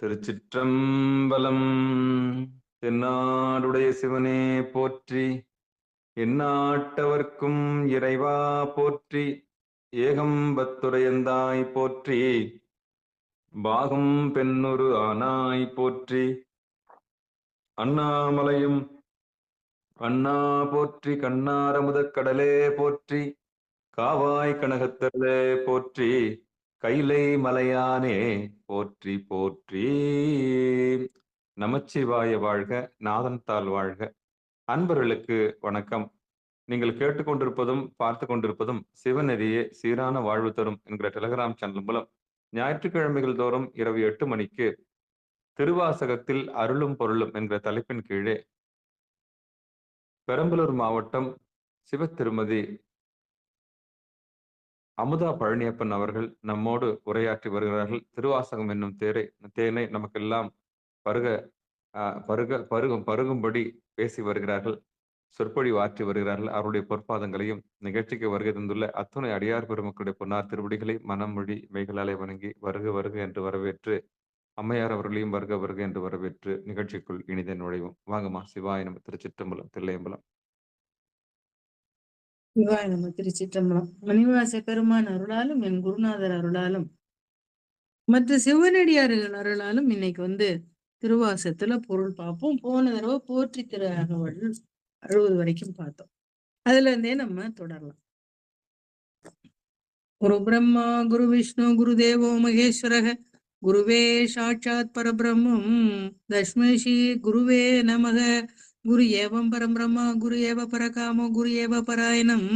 திருச்சிற்றம்பலம். தென்னாடுடைய சிவனே போற்றி, எந்நாட்டவர்க்கும் இறைவா போற்றி, ஏகம்பத்துரையந்தாய் போற்றி, பாகம் பெண்ணுரு ஆனாய் போற்றி, அண்ணாமலையும் அண்ணா போற்றி, கண்ணாரமுதக் கடலே போற்றி, காவாய் கனகத்தரலே போற்றி, கைலை மலையானே போற்றி போற்றி. நமச்சிவாய வாழ்க, நாதன் தாள் வாழ்க. அன்பர்களுக்கு வணக்கம். நீங்கள் கேட்டுக்கொண்டிருப்பதும் பார்த்து கொண்டிருப்பதும் சிவநெறியே சீரான வாழ்வு தரும் என்கிற டெலிகிராம் சேனல் மூலம் ஞாயிற்றுக்கிழமைகள் தோறும் இரவு 8 மணிக்கு திருவாசகத்தில் அருளும் பொருளும் என்கிற தலைப்பின் கீழே பெரம்பலூர் மாவட்டம் சிவ திருமதி அமுதா பழனியப்பன் அவர்கள் நம்மோடு உரையாற்றி வருகிறார்கள். திருவாசகம் என்னும் தேனை நமக்கெல்லாம் பருகும்படி பேசி வருகிறார்கள், சொற்பொழிவு ஆற்றி வருகிறார்கள். அவருடைய பொற்பாதங்களையும் நிகழ்ச்சிக்கு வருகை தந்துள்ள அத்துணை அடியார் பெருமக்களுடைய பொன்னார் திருவடிகளை மனமொழி மெய்களாலே வணங்கி வருக வருக என்று வரவேற்று, அம்மையார் அவர்களையும் வருக வருக என்று வரவேற்று நிகழ்ச்சிக்குள் இனிதே நுழைவோம். வாங்கம்மா. சிவாய நம்ம. திருச்சிற்றம்பலம். தில்லையம்பலம். சிவாய நம்ம. திருச்சிற்றம்பலம். மணிவாச பெருமான் அருளாலும் என் குருநாதர் அருளாலும் மற்ற சிவனடியார்கள் அருளாலும் இன்னைக்கு திருவாசத்துல பொருள் பார்ப்போம். போன தடவை போற்றி திரு அகவல் 60 வரைக்கும் பார்த்தோம். அதுல இருந்தே நம்ம தொடரலாம். குரு பிரம்மா குரு விஷ்ணு குரு தேவோ மகேஸ்வரக குருவே சாட்சாத் பரபிரம்மம் தஸ்மை ஸ்ரீ குருவே நமக. குரு ஏவம் பரம்பிரம்மா குரு ஏவ பரகாமோ குரு ஏவ பராயணம்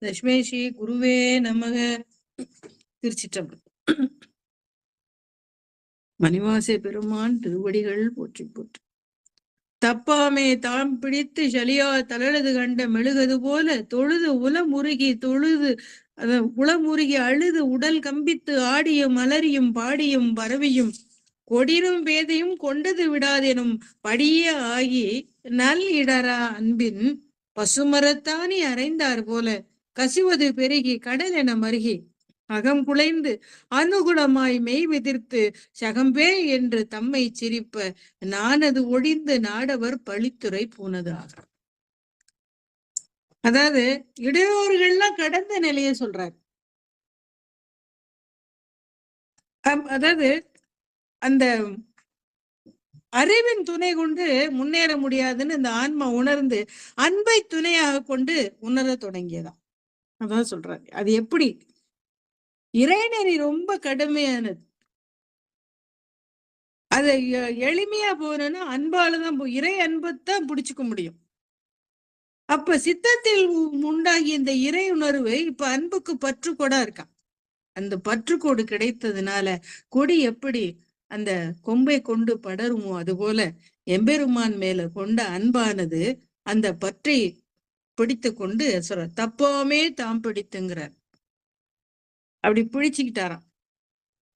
தஸ்மை ஸ்ரீ குருவே நமக. திருச்சிற்றம்பலம். மணிவாச பெருமான் திருவடிகள் போற்றி போற்றி. தப்பாமே தாம் பிடித்து சலியா தளரது கண்ட மெழுகது போல தொழுது உளமுருகி அழுது உடல் கம்பித்து ஆடியும் அலறியும் பாடியும் பரவியும் கொடிரும் பேதையும் கொண்டது விடாதெனும் படிய ஆகி நல் இடரா அன்பின் பசுமரத்தானி அறைந்தார் போல கசிவது பெருகி கடல் என மருகி அகம் குலைந்து அனுகுணமாய் மெய் விதிர்த்து சகம்பே என்று தம்மை சிரிப்ப நானது ஒழிந்து நாடவர் பழித்துறை பூனதாக. அதாவது இடையோர்கள்லாம் கடந்த நிலையை சொல்றார். அதாவது அந்த அறிவின் துணை கொண்டு முன்னேற முடியாதுன்னு இந்த ஆன்மா உணர்ந்து அன்பை துணையாக கொண்டு உணர தொடங்கியதான். அதான் சொல்றாரு. அது எப்படி? இறைநெறி ரொம்ப கடுமையானது. அது எளிமையா போறேன்னா அன்பாலதான் இறை அன்பைத்தான் பிடிச்சுக்க முடியும். அப்ப சித்தத்தில் உண்டாகி இந்த இறை உணர்வு இப்ப அன்புக்கு பற்றுக்கோடா இருக்கான். அந்த பற்றுக்கோடு கிடைத்ததுனால கொடி எப்படி அந்த கொம்பை கொண்டு படருமோ அதுபோல எம்பெருமான் மேல கொண்ட அன்பானது அந்த பற்றை பிடித்து கொண்டு சொல்ற தப்பாமே தாம் பிடித்துங்கிறார். அப்படி பிடிச்சுக்கிட்டாராம்.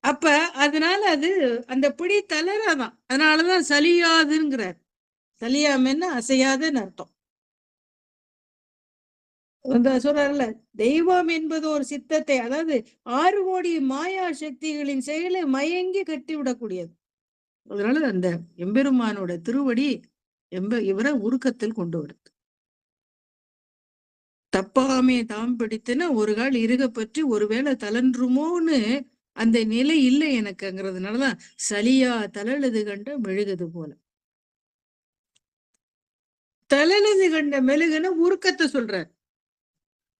அப்ப அதனால அது அந்த பிடி தளராதான். அதனாலதான் சலியாதுங்கிறார். சலியாமன்னா அசையாதுன்னு அர்த்தம். சொல்றாருல, தெய்வம் என்பது ஒரு சித்தத்தை, அதாவது 6 கோடி மாயா சக்திகளின் செயலை மயங்கி கட்டி விடக்கூடியது. அதனால அந்த எம்பெருமானோட திருவடி இவரை உருக்கத்தில் கொண்டு வருது. தப்பாமே தாம் பிடித்துன்னா ஒரு கால் இருக பற்றி ஒருவேளை தளன்றுமோன்னு அந்த நிலை இல்லை எனக்குங்கிறதுனாலதான் சலியா தளழுது கண்ட மெழுகுது போல. தளழுது கண்ட மெழுகுன்னு உருக்கத்தை சொல்றார்.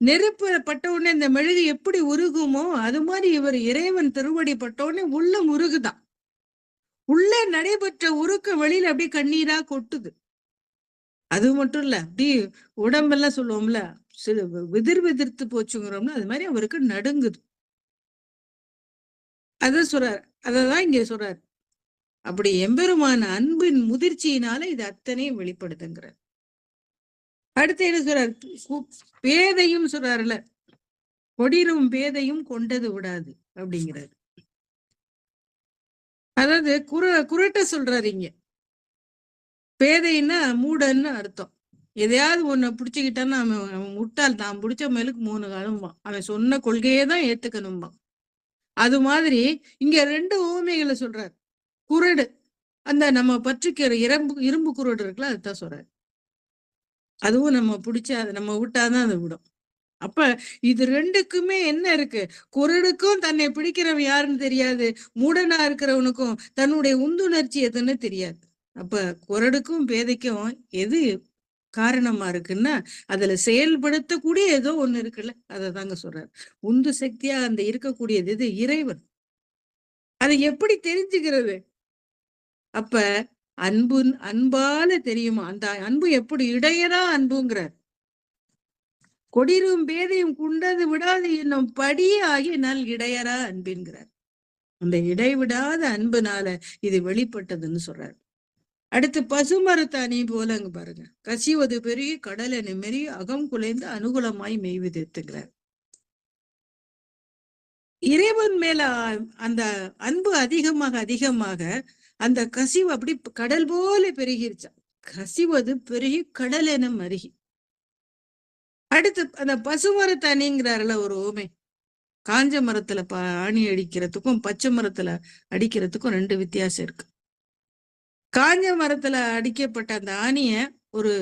நெருப்பு பட்ட உடனே இந்த மெழுகு எப்படி உருகுமோ அது மாதிரி இவர் இறைவன் திருவடி பட்ட உடனே உள்ள உருகுதான். உள்ள நடைபெற்ற உருக்க வெளியில அப்படியே கண்ணீரா கொட்டுது. அது மட்டும் இல்ல, அப்படி உடம்பெல்லாம் சொல்லுவோம்ல, விதிர்த்து போச்சுங்கிறோம்னா அது மாதிரி அவருக்கு நடுங்குது. அத சொல்றார். அததான் இங்க சொல்றார். அப்படி எம்பெருமான அன்பின் முதிர்ச்சியினால இது அத்தனையும் வெளிப்படுத்துங்கிறார். அடுத்து என்ன சொல்றார்? பேதையும் சொல்றாருல, கொடிரும் பேதையும் கொண்டது விடாது அப்படிங்கிறாரு. அதாவது குருட்ட சொல்றாரு இங்க. பேதைன்னா மூடன்னு அர்த்தம். எதையாவது ஒண்ணு பிடிச்சுக்கிட்டான்னா அவன் முட்டாள். தான் பிடிச்ச மேலுக்கு 3 காலம்பான். அவன் சொன்ன கொள்கையே தான் ஏத்துக்கணும்பான். அது மாதிரி இங்க 2 உவமைகளை சொல்றாரு. குறடு, அந்த நம்ம பற்றிக்கிற இரும்பு குறடு இருக்குல்ல, அதுதான் சொல்றாரு. அதுவும் நம்ம பிடிச்சா அதை நம்ம விட்டாதான் அது விடும். அப்ப இது 2க்குமே என்ன இருக்கு? குறடுக்கும் தன்னை பிடிக்கிறவன் யாருன்னு தெரியாது. மூடனா இருக்கிறவனுக்கும் தன்னுடைய உந்துணர்ச்சி எதுன்னு தெரியாது. அப்ப குறடுக்கும் பேதைக்கும் எது காரணமா இருக்குன்னா, அதுல செயல்படுத்தக்கூடிய ஏதோ ஒண்ணு இருக்குல்ல, அததாங்க சொல்றாரு. உந்து சக்தியா அந்த இருக்கக்கூடியது எது? இறைவன். அதை எப்படி தெரிஞ்சுக்கிறது? அப்ப அன்பால தெரியுமா? அந்த அன்பு எப்படி? இடையறா அன்புங்கிறார். கொடிரும் பேதையும் குண்டது விடாது என்னும் படியே ஆகிய நல் இடையறா அன்பின்கிறார். அந்த இடைவிடாத அன்புனால இது வெளிப்பட்டதுன்னு சொல்றாரு. அடுத்து பசுமரத்தாணி போல அங்க பாருங்க. கசிவது பெரிய கடல் என மெறி அகம் குலைந்து அனுகூலமாய் மெய்விதித்துங்கிறார். இறைவன் மேல அந்த அன்பு அதிகமாக அதிகமாக அந்த கசிவு அப்படி கடல் போல பெருகிருச்சா. கசிவது பெருகி கடல் என மருகி. அடுத்து அந்த பசுமரத்தாணிங்கிறாருல ஒரு ஓமை. காஞ்ச மரத்துல ஆணி அடிக்கிறதுக்கும் பச்சை மரத்துல அடிக்கிறதுக்கும் 2 வித்தியாசம் இருக்கு. காஞ்ச மரத்துல அடிக்கப்பட்ட அந்த ஆணிய ஒரு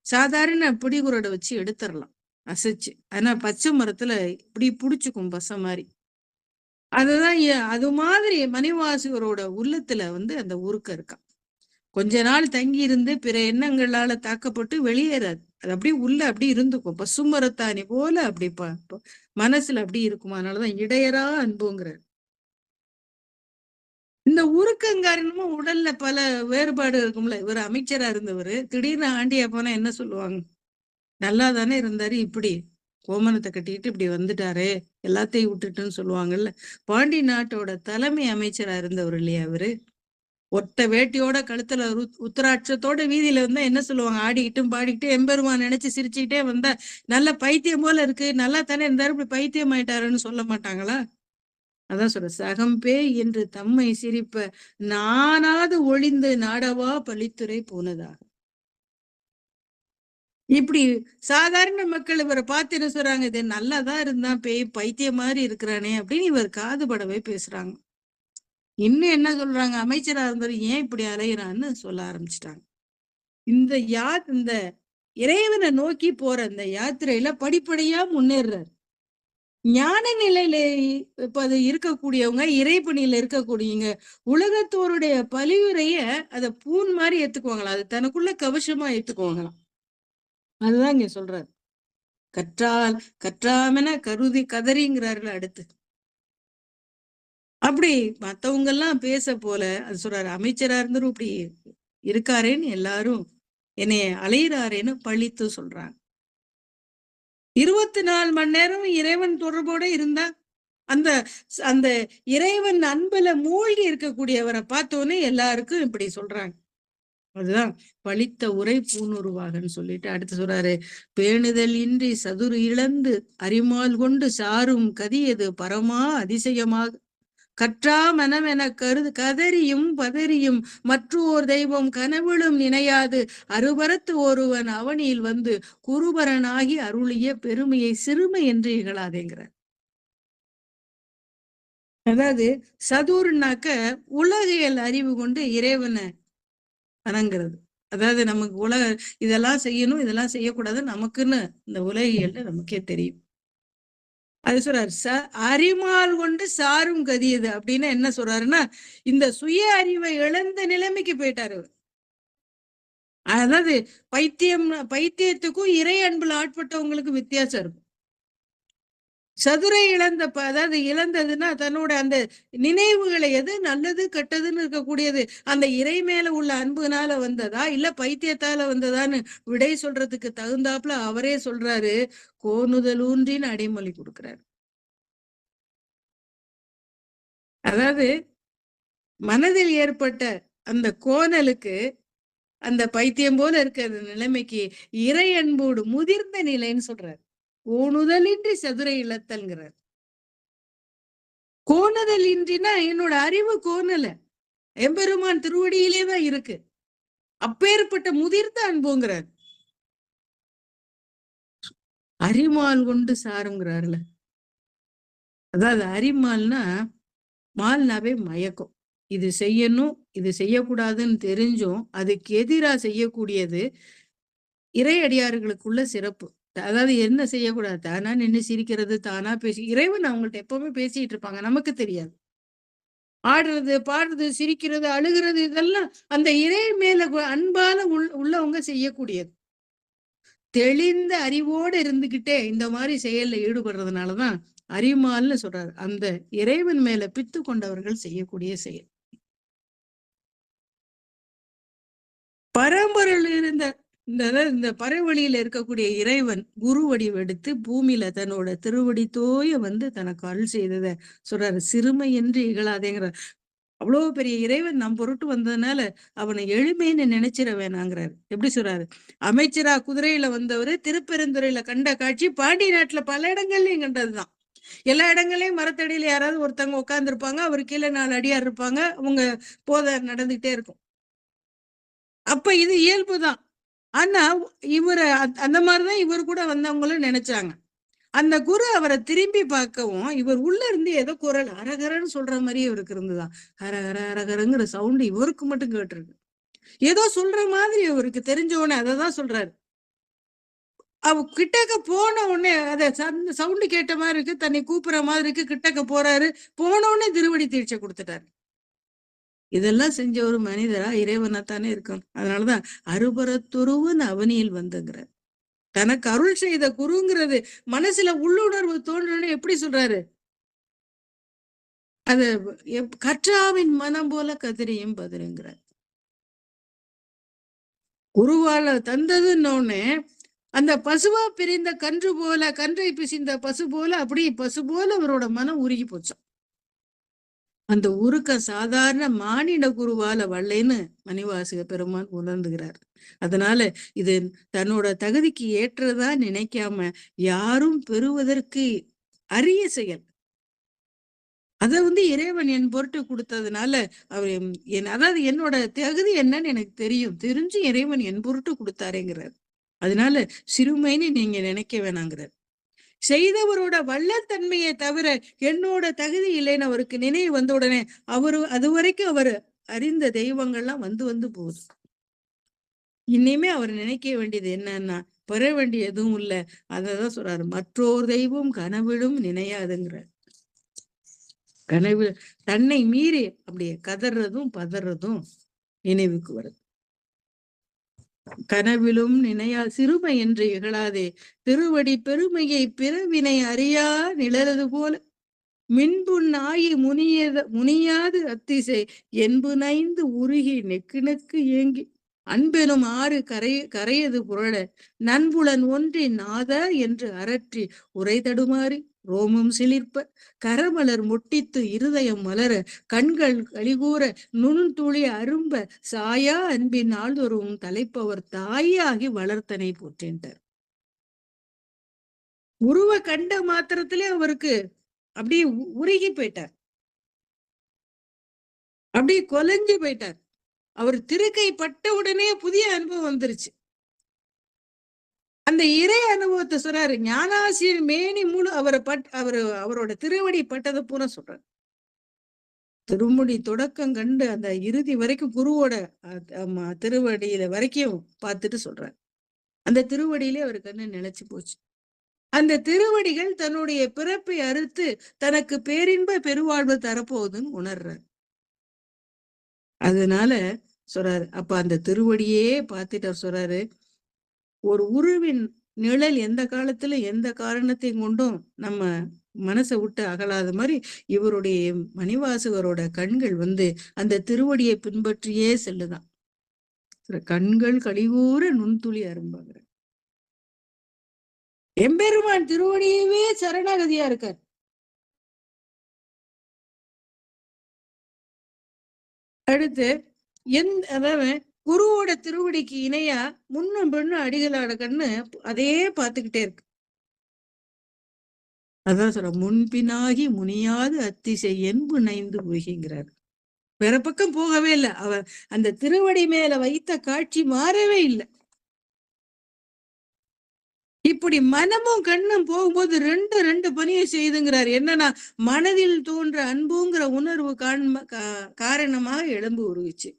சாதாரண பிடிகுறடை வச்சு எடுத்துடலாம் அசைச்சு. ஆனா பச்சை மரத்துல இப்படி புடிச்சுக்கும் பசை மாதிரி. அதுதான் அது மாதிரி மணிவாசகரோட உள்ளத்துல அந்த உருக்கம் இருக்கான். கொஞ்ச நாள் தங்கி இருந்து பிற எண்ணங்களால தாக்கப்பட்டு வெளியேறாது. அது அப்படியே உள்ள அப்படி இருந்துக்கும். பசுமரத்தாணி போல அப்படி மனசுல அப்படி இருக்கும். அதனாலதான் இடையறா அன்புங்கிறார். இந்த உருக்கம் காரணமா உடல்ல பல வேறுபாடு இருக்கும்ல. இவர் அமைச்சரா இருந்தவர் திடீர்னு ஆண்டியா போனா என்ன சொல்லுவாங்க? நல்லா தானே இருந்தாரு, இப்படி கோமணத்தை கட்டிட்டு இப்படி வந்துட்டாரே, எல்லாத்தையும் விட்டுட்டுன்னு சொல்லுவாங்கல்ல. பாண்டி நாட்டோட தலைமை அமைச்சரா இருந்தவர் இல்லையா அவரு? ஒத்த வேட்டியோட கழுத்துல உத்தராட்சத்தோட வீதியில வந்தா என்ன சொல்லுவாங்க? ஆடிக்கிட்டும் பாடிக்கிட்டு எம்பெருமான் நினைச்சு சிரிச்சுக்கிட்டே வந்தா நல்ல பைத்தியம் போல இருக்கு, நல்லா தானே இருந்தாரு, இப்படி பைத்தியம் ஆயிட்டாருன்னு சொல்ல மாட்டாங்களா? அதான் சொல்ற, சகம்பே என்று தம்மை சிரிப்ப நானாவது ஒளிந்து நாடவா பழித்துறை போனதாக. இப்படி சாதாரண மக்கள் இவரை பார்த்து என்ன சொல்றாங்க? இது நல்லாதான் இருந்தான், பைத்தியம் மாதிரி இருக்கிறானே அப்படின்னு இவர் காதுபடவே பேசுறாங்க. இன்னும் என்ன சொல்றாங்க? அமைச்சரா இருந்தவர் ஏன் இப்படி அலையிறான்னு சொல்ல ஆரம்பிச்சிட்டாங்க. இந்த இறைவனை நோக்கி போற அந்த யாத்திரையில படிப்படியா முன்னேறாரு. ஞான நிலையில இப்ப அது இருக்கக்கூடியவங்க, இறைப்பணியில இருக்கக்கூடியவங்க உலகத்தோருடைய பழிவுரைய அத பூன் மாதிரி ஏத்துக்குவாங்களா, அது தனக்குள்ள கவசமா ஏத்துக்குவாங்களாம். அதுதான் இங்க சொல்றாரு. கற்றாமென கருதி கதறிங்கிறார்கள் அடுத்து. அப்படி மத்தவங்க எல்லாம் பேச போல அது சொல்றாரு. அமைச்சரா இருந்தும் இப்படி இருக்காரேன்னு எல்லாரும் என்னைய அலையிறாரேன்னு பழித்து சொல்றாங்க. 24 மணி நேரம் இறைவன் தொடர்போட இருந்தா அந்த அந்த இறைவன் அன்புல மூழ்கி இருக்கக்கூடியவரை பார்த்தோன்னே எல்லாருக்கும் இப்படி சொல்றாங்க. அதுதான் பழித்த உரை பூணுருவாகன்னு சொல்லிட்டு அடுத்து சொல்றாரு. பேணுதல் இன்றி சதுரு இழந்து அரிமால் கொண்டு சாரும் கதியது பரமா அதிசயமாக கற்றா மனமென கதறியும் பதறியும் மற்றோர் தெய்வம் கனவிலும் நினையாது அருபரத்து ஒருவன் அவனில் வந்து குருபரனாகி அருளிய பெருமையை சிறுமை என்று இகழாதேங்கிறார். அதாவது சதுர்னாக்க உலகியல் அறிவு கொண்டு இறைவனை வணங்குறது. அதாவது நமக்கு இதெல்லாம் செய்யணும், இதெல்லாம் செய்யக்கூடாது, நமக்குன்னு இந்த உலகியல்ல நமக்கே தெரியும். அது சொல்றாரு, அறிமால் கொண்டு சாரும் கதியது அப்படின்னு என்ன சொல்றாருன்னா, இந்த சுய அறிவை இழந்த நிலைமைக்கு போயிட்டாரு. அதாவது பைத்தியத்துக்கும் இறை அன்புல ஆட்பட்டவங்களுக்கு வித்தியாசம் இருக்கும். சதுரை அதாவது இழந்ததுன்னா தன்னோட அந்த நினைவுகளை எது நல்லது கெட்டதுன்னு இருக்கக்கூடியது அந்த இறை மேல உள்ள அன்புனால வந்ததா இல்ல பைத்தியத்தால வந்ததான்னு விடை சொல்றதுக்கு தகுந்தாப்புல அவரே சொல்றாரு. கோணுதலூன்றின்னு அடைமொழி கொடுக்கிறாரு. அதாவது மனதில் ஏற்பட்ட அந்த கோணலுக்கு அந்த பைத்தியம் போல இருக்கிற நிலைமைக்கு இறை அன்போடு முதிர்ந்த நிலைன்னு சொல்றாரு. கோணுதலின்றி சதுரை இழத்தல்ங்கிறார். கோணுதல் இன்றினா என்னோட அறிவு கோணல, எம்பெருமான் திருவடியிலே தான் இருக்கு. அப்பேற்பட்ட முதிர்ந்த அன்புங்கிறார். அரிமால் கொண்டு சாருங்கிறாருல. அதாவது அரிமால்னா மால்னாவே மயக்கம். இது செய்யணும், இது செய்யக்கூடாதுன்னு தெரிஞ்சும் அதுக்கு எதிரா செய்யக்கூடியது இறையடியார்களுக்குள்ள சிறப்பு. அதாவது என்ன செய்யக்கூடாது? தானா நின்னு சிரிக்கிறது, தானா பேசி இறைவன் அவங்கள்ட்ட எப்பவுமே பேசிட்டு இருப்பாங்க. நமக்கு தெரியாது. ஆடுறது, பாடுறது, சிரிக்கிறது, அழுகிறது இதெல்லாம் அந்த இறை மேல அன்பால உள்ளவங்க செய்யக்கூடியது. தெளிந்த அறிவோடு இருந்துகிட்டே இந்த மாதிரி செயல்ல ஈடுபடுறதுனாலதான் அறிமால்னு சொல்றாரு. அந்த இறைவன் மேல பித்து கொண்டவர்கள் செய்யக்கூடிய செயல். பரம்பரையில் இருந்த இந்த பரவழியில இருக்கக்கூடிய இறைவன் குரு வடிவெடுத்து பூமியில தன்னோட திருவடி தோய வந்து தனக்கு அருள் செய்தத சொல்றாரு. சிறுமை என்று இகழாதேங்கிற அவ்வளவு பெரிய இறைவன் நம் பொருட்டு வந்ததுனால அவனை எளிமைன்னு நினைச்சிட வேணாங்கிறாரு. எப்படி சொல்றாரு? அமைச்சரா குதிரையில வந்தவரு திருப்பெருந்துறையில கண்ட காட்சி பாண்டி நாட்டுல பல இடங்கள்லயும் கண்டதுதான். எல்லா இடங்கள்லயும் மரத்தடியில யாராவது ஒருத்தவங்க உட்கார்ந்து இருப்பாங்க, அவரு கீழே 4 அடியார் இருப்பாங்க, அவங்க போதை நடந்துகிட்டே இருக்கும். அப்ப இது இயல்புதான். ஆனா இவரு அந்த மாதிரிதான் இவர் கூட வந்தவங்களும் நினைச்சாங்க. அந்த குரு அவரை திரும்பி பார்க்கவும் இவர் உள்ள இருந்து ஏதோ குரல் அரகரன்னு சொல்ற மாதிரியே இவருக்கு இருந்துதான். ஹரஹர அரகரங்கிற சவுண்ட் இவருக்கு மட்டும் கேட்டிருக்கு. ஏதோ சொல்ற மாதிரி இவருக்கு தெரிஞ்ச உடனே அததான் சொல்றாரு. அவ கிட்டக்க போன உடனே அத சவுண்டு கேட்ட மாதிரி இருக்கு, தன்னை கூப்பிடுற மாதிரி இருக்கு, கிட்டக்க போறாரு. போன உடனே திருவடி தீட்சை கொடுத்துட்டாரு. இதெல்லாம் செஞ்ச ஒரு மனிதரா இறைவனாத்தானே இருக்கணும். அதனாலதான் அருபரத்துருவன் அவனியில் வந்துங்கிறார். தனக்கு அருள் செய்த குருங்கிறது மனசுல உள்ளுணர்வு தோன்றணும். எப்படி சொல்றாரு? அது கற்றாவின் மனம் போல கதிரியும் பதிருங்கிறார். குருவால தந்ததுன்னொன்னே அந்த பசுவா பிரிந்த கன்று போல, கன்றை பிசிந்த பசு போல, அப்படி பசு போல அவரோட மனம் உருகி போச்சான். அந்த உருக்க சாதாரண மானிட குருவால வல்லைன்னு மணிவாசக பெருமான் உணர்ந்துகிறார். அதனால இது தன்னோட தகுதிக்கு ஏற்றதா நினைக்காம யாரும் பெறுவதற்கு அரிய செயல். அத இறைவன் என் பொருட்டு கொடுத்ததுனால அவர் அதாவது என்னோட தகுதி என்னன்னு எனக்கு தெரியும், தெரிஞ்சு இறைவன் என் பொருட்டு கொடுத்தாருங்கிறார். அதனால சிறுமைன்னு நீங்க நினைக்க வேணாங்கிறார். செய்தவரோட வல்லத்தன்மையை தவிர என்னோட தகுதி இல்லைன்னு அவருக்கு நினைவு வந்த உடனே அது வரைக்கும் அவர் அறிந்த தெய்வங்கள்லாம் வந்து போகுது. இனிமே அவர் நினைக்க வேண்டியது என்னன்னா பெற வேண்டிய எதுவும் இல்ல. அததான் சொல்றாரு, மற்றோர் தெய்வம் கனவிலும் நினையாதுங்கிறார். கனவு தன்னை மீறி அப்படியே கதறதும் பதறதும் நினைவுக்கு வருது. கனவிலும் நினையா சிறுமை என்று இகழாதே, திருவடி பெருமையை பிறவினை அறியா நிழலது போல மின்புண் ஆயி முனியாது அத்திசை என்பு நைந்து உருகி நெக்கு நெக்கு ஏங்கி அன்பெனும் ஆறு கரையது புரள நண்புலன் ஒன்றி நாத என்று அரற்றி உரை தடுமாறி ரோமம் சிலிர்ப்ப கரமலர் முட்டித்து இருதயம் மலர கண்கள் கழிகூற நுண்துளி அரும்ப சாயா அன்பின் நாள்தோறும் தலைப்பவர் தாயாகி வளர்த்தனை போற்றேன்றார். உருவ கண்ட மாத்திரத்திலே அவருக்கு அப்படியே உருகி போயிட்டார், அப்படியே கொலைஞ்சு போயிட்டார். அவர் திருக்கை பட்ட உடனே புதிய அனுபவம் வந்துருச்சு. அந்த இறை அனுபவத்தை சொல்றாரு. ஞானாசிரியர் மேனி முழு அவரோட திருவடி பட்டதை பூரா சொல்றாரு. திருமுடி தொடக்கம் கண்டு அந்த இறுதி வரைக்கும் குருவோட திருவடியில வரைக்கும் பார்த்துட்டு சொல்றாரு. அந்த திருவடியிலே அவர் கண்ணு நிலைச்சு போச்சு. அந்த திருவடிகள் தன்னுடைய பிறப்பை அறுத்து தனக்கு பேரின்ப பெருவாழ்வு தரப்போகுதுன்னு உணர்றார். அதனால சொல்றாரு, அப்ப அந்த திருவடியே பார்த்துட்டு சொல்றாரு, ஒரு உருவின் நிழல் எந்த காலத்துல எந்த காரணத்தையும் கொண்டும் நம்ம மனசை விட்டு அகலாத மாதிரி இவருடைய மணிவாசகரோட கண்கள் அந்த திருவடியை பின்பற்றியே செல்லுதான். கண்கள் கழிவூற நுண்துளி அரும்பாங்க. எம்பெருமான் திருவடியவே சரணாகதியா இருக்கார். அடுத்து அதாவது குருவோட திருவடிக்கு இணையா முன்னும் பெண்ணும் அடிகளோட கண்ணு அதே பார்த்துக்கிட்டே இருக்கு. அதான் சொல்ற, முன்பினாகி முனியாது அத்திசை என்பு நைந்து போகிங்கிறார். வேற பக்கம் போகவே இல்லை. அவர் அந்த திருவடி மேல வைத்த காட்சி மாறவே இல்லை. இப்படி மனமும் கண்ணும் போகும்போது ரெண்டு பணியை செய்துங்கிறார். என்னன்னா, மனதில் தோன்ற அன்புங்கிற உணர்வு காரணமாக எலும்பு உருவிச்சு.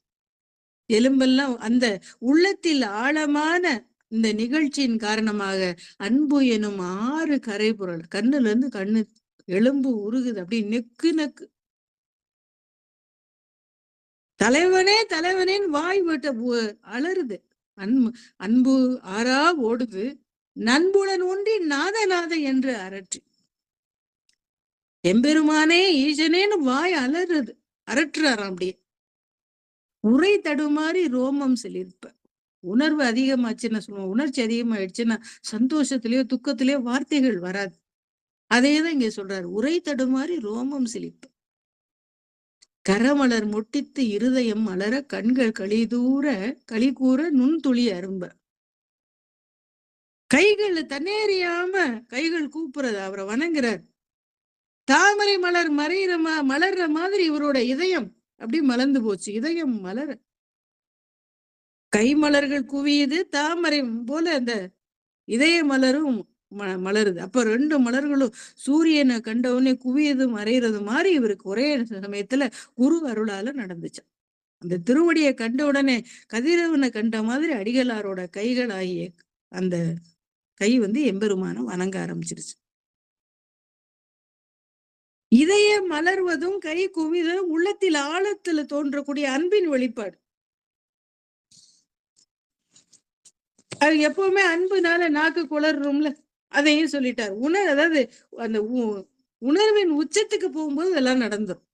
எலும்பெல்லாம் அந்த உள்ளத்தில் ஆழமான இந்த நிகழ்ச்சியின் காரணமாக அன்பு எனும் 6 கரைபுரல் கண்ணுல இருந்து கண்ணு எலும்பு உருகுது. அப்படி நெக்கு நெக்கு. தலைவனே தலைவனேன்னு வாய் விட்ட அலறுது. அன்பு ஆறா ஓடுது. நண்புடன் ஒன்றி நாத என்று அரற்றி. எம்பெருமானே ஈசனேன்னு வாய் அலறுது, அரட்டுறாராம். அப்படியே உரை தடுமாறி ரோமம் சிலிர்ப்ப. உணர்வு அதிகமாச்சுன்னா சொல்லுவோம். உணர்ச்சி அதிகமாயிடுச்சுன்னா சந்தோஷத்திலேயோ துக்கத்திலேயோ வார்த்தைகள் வராது. அதேதான் இங்க சொல்றாரு. உரை தடுமாறி ரோமம் சிலிர்ப்ப. கரமலர் முட்டித்து இருதயம் மலர கண்கள் களி கூற நுண்துளி அரும்ப. கைகள் தன்னேறியாம கைகள் கூப்புறது, அவரை வணங்குறார். தாமரை மலர் மலர்ற மாதிரி இவரோட இதயம் அப்படி மலர்ந்து போச்சு. இதயம் மலர கை மலர்கள் குவியுது. தாமரை போல அந்த இதய மலரும் மலருது. அப்ப 2 மலர்களும் சூரியனை கண்டவுடனே குவியது மறைகிறது மாதிரி இவருக்கு ஒரே சமயத்துல குரு அருளால நடந்துச்சு. அந்த திருவடியை கண்ட உடனே கதிரவனை கண்ட மாதிரி அடிகளாரோட கைகள் ஆகிய அந்த கை எம்பெருமான வணங்க ஆரம்பிச்சிருச்சு. இதய மலர்வதும் கை குவிதலும் உள்ளத்தில் ஆழத்துல தோன்றக்கூடிய அன்பின் வெளிப்பாடு. அது எப்பவுமே அன்புனால நாக்கு குளறும்ல, அதையும் சொல்லிட்டார். அதாவது அந்த உணர்வின் உச்சத்துக்கு போகும்போது இதெல்லாம் நடந்துரும்.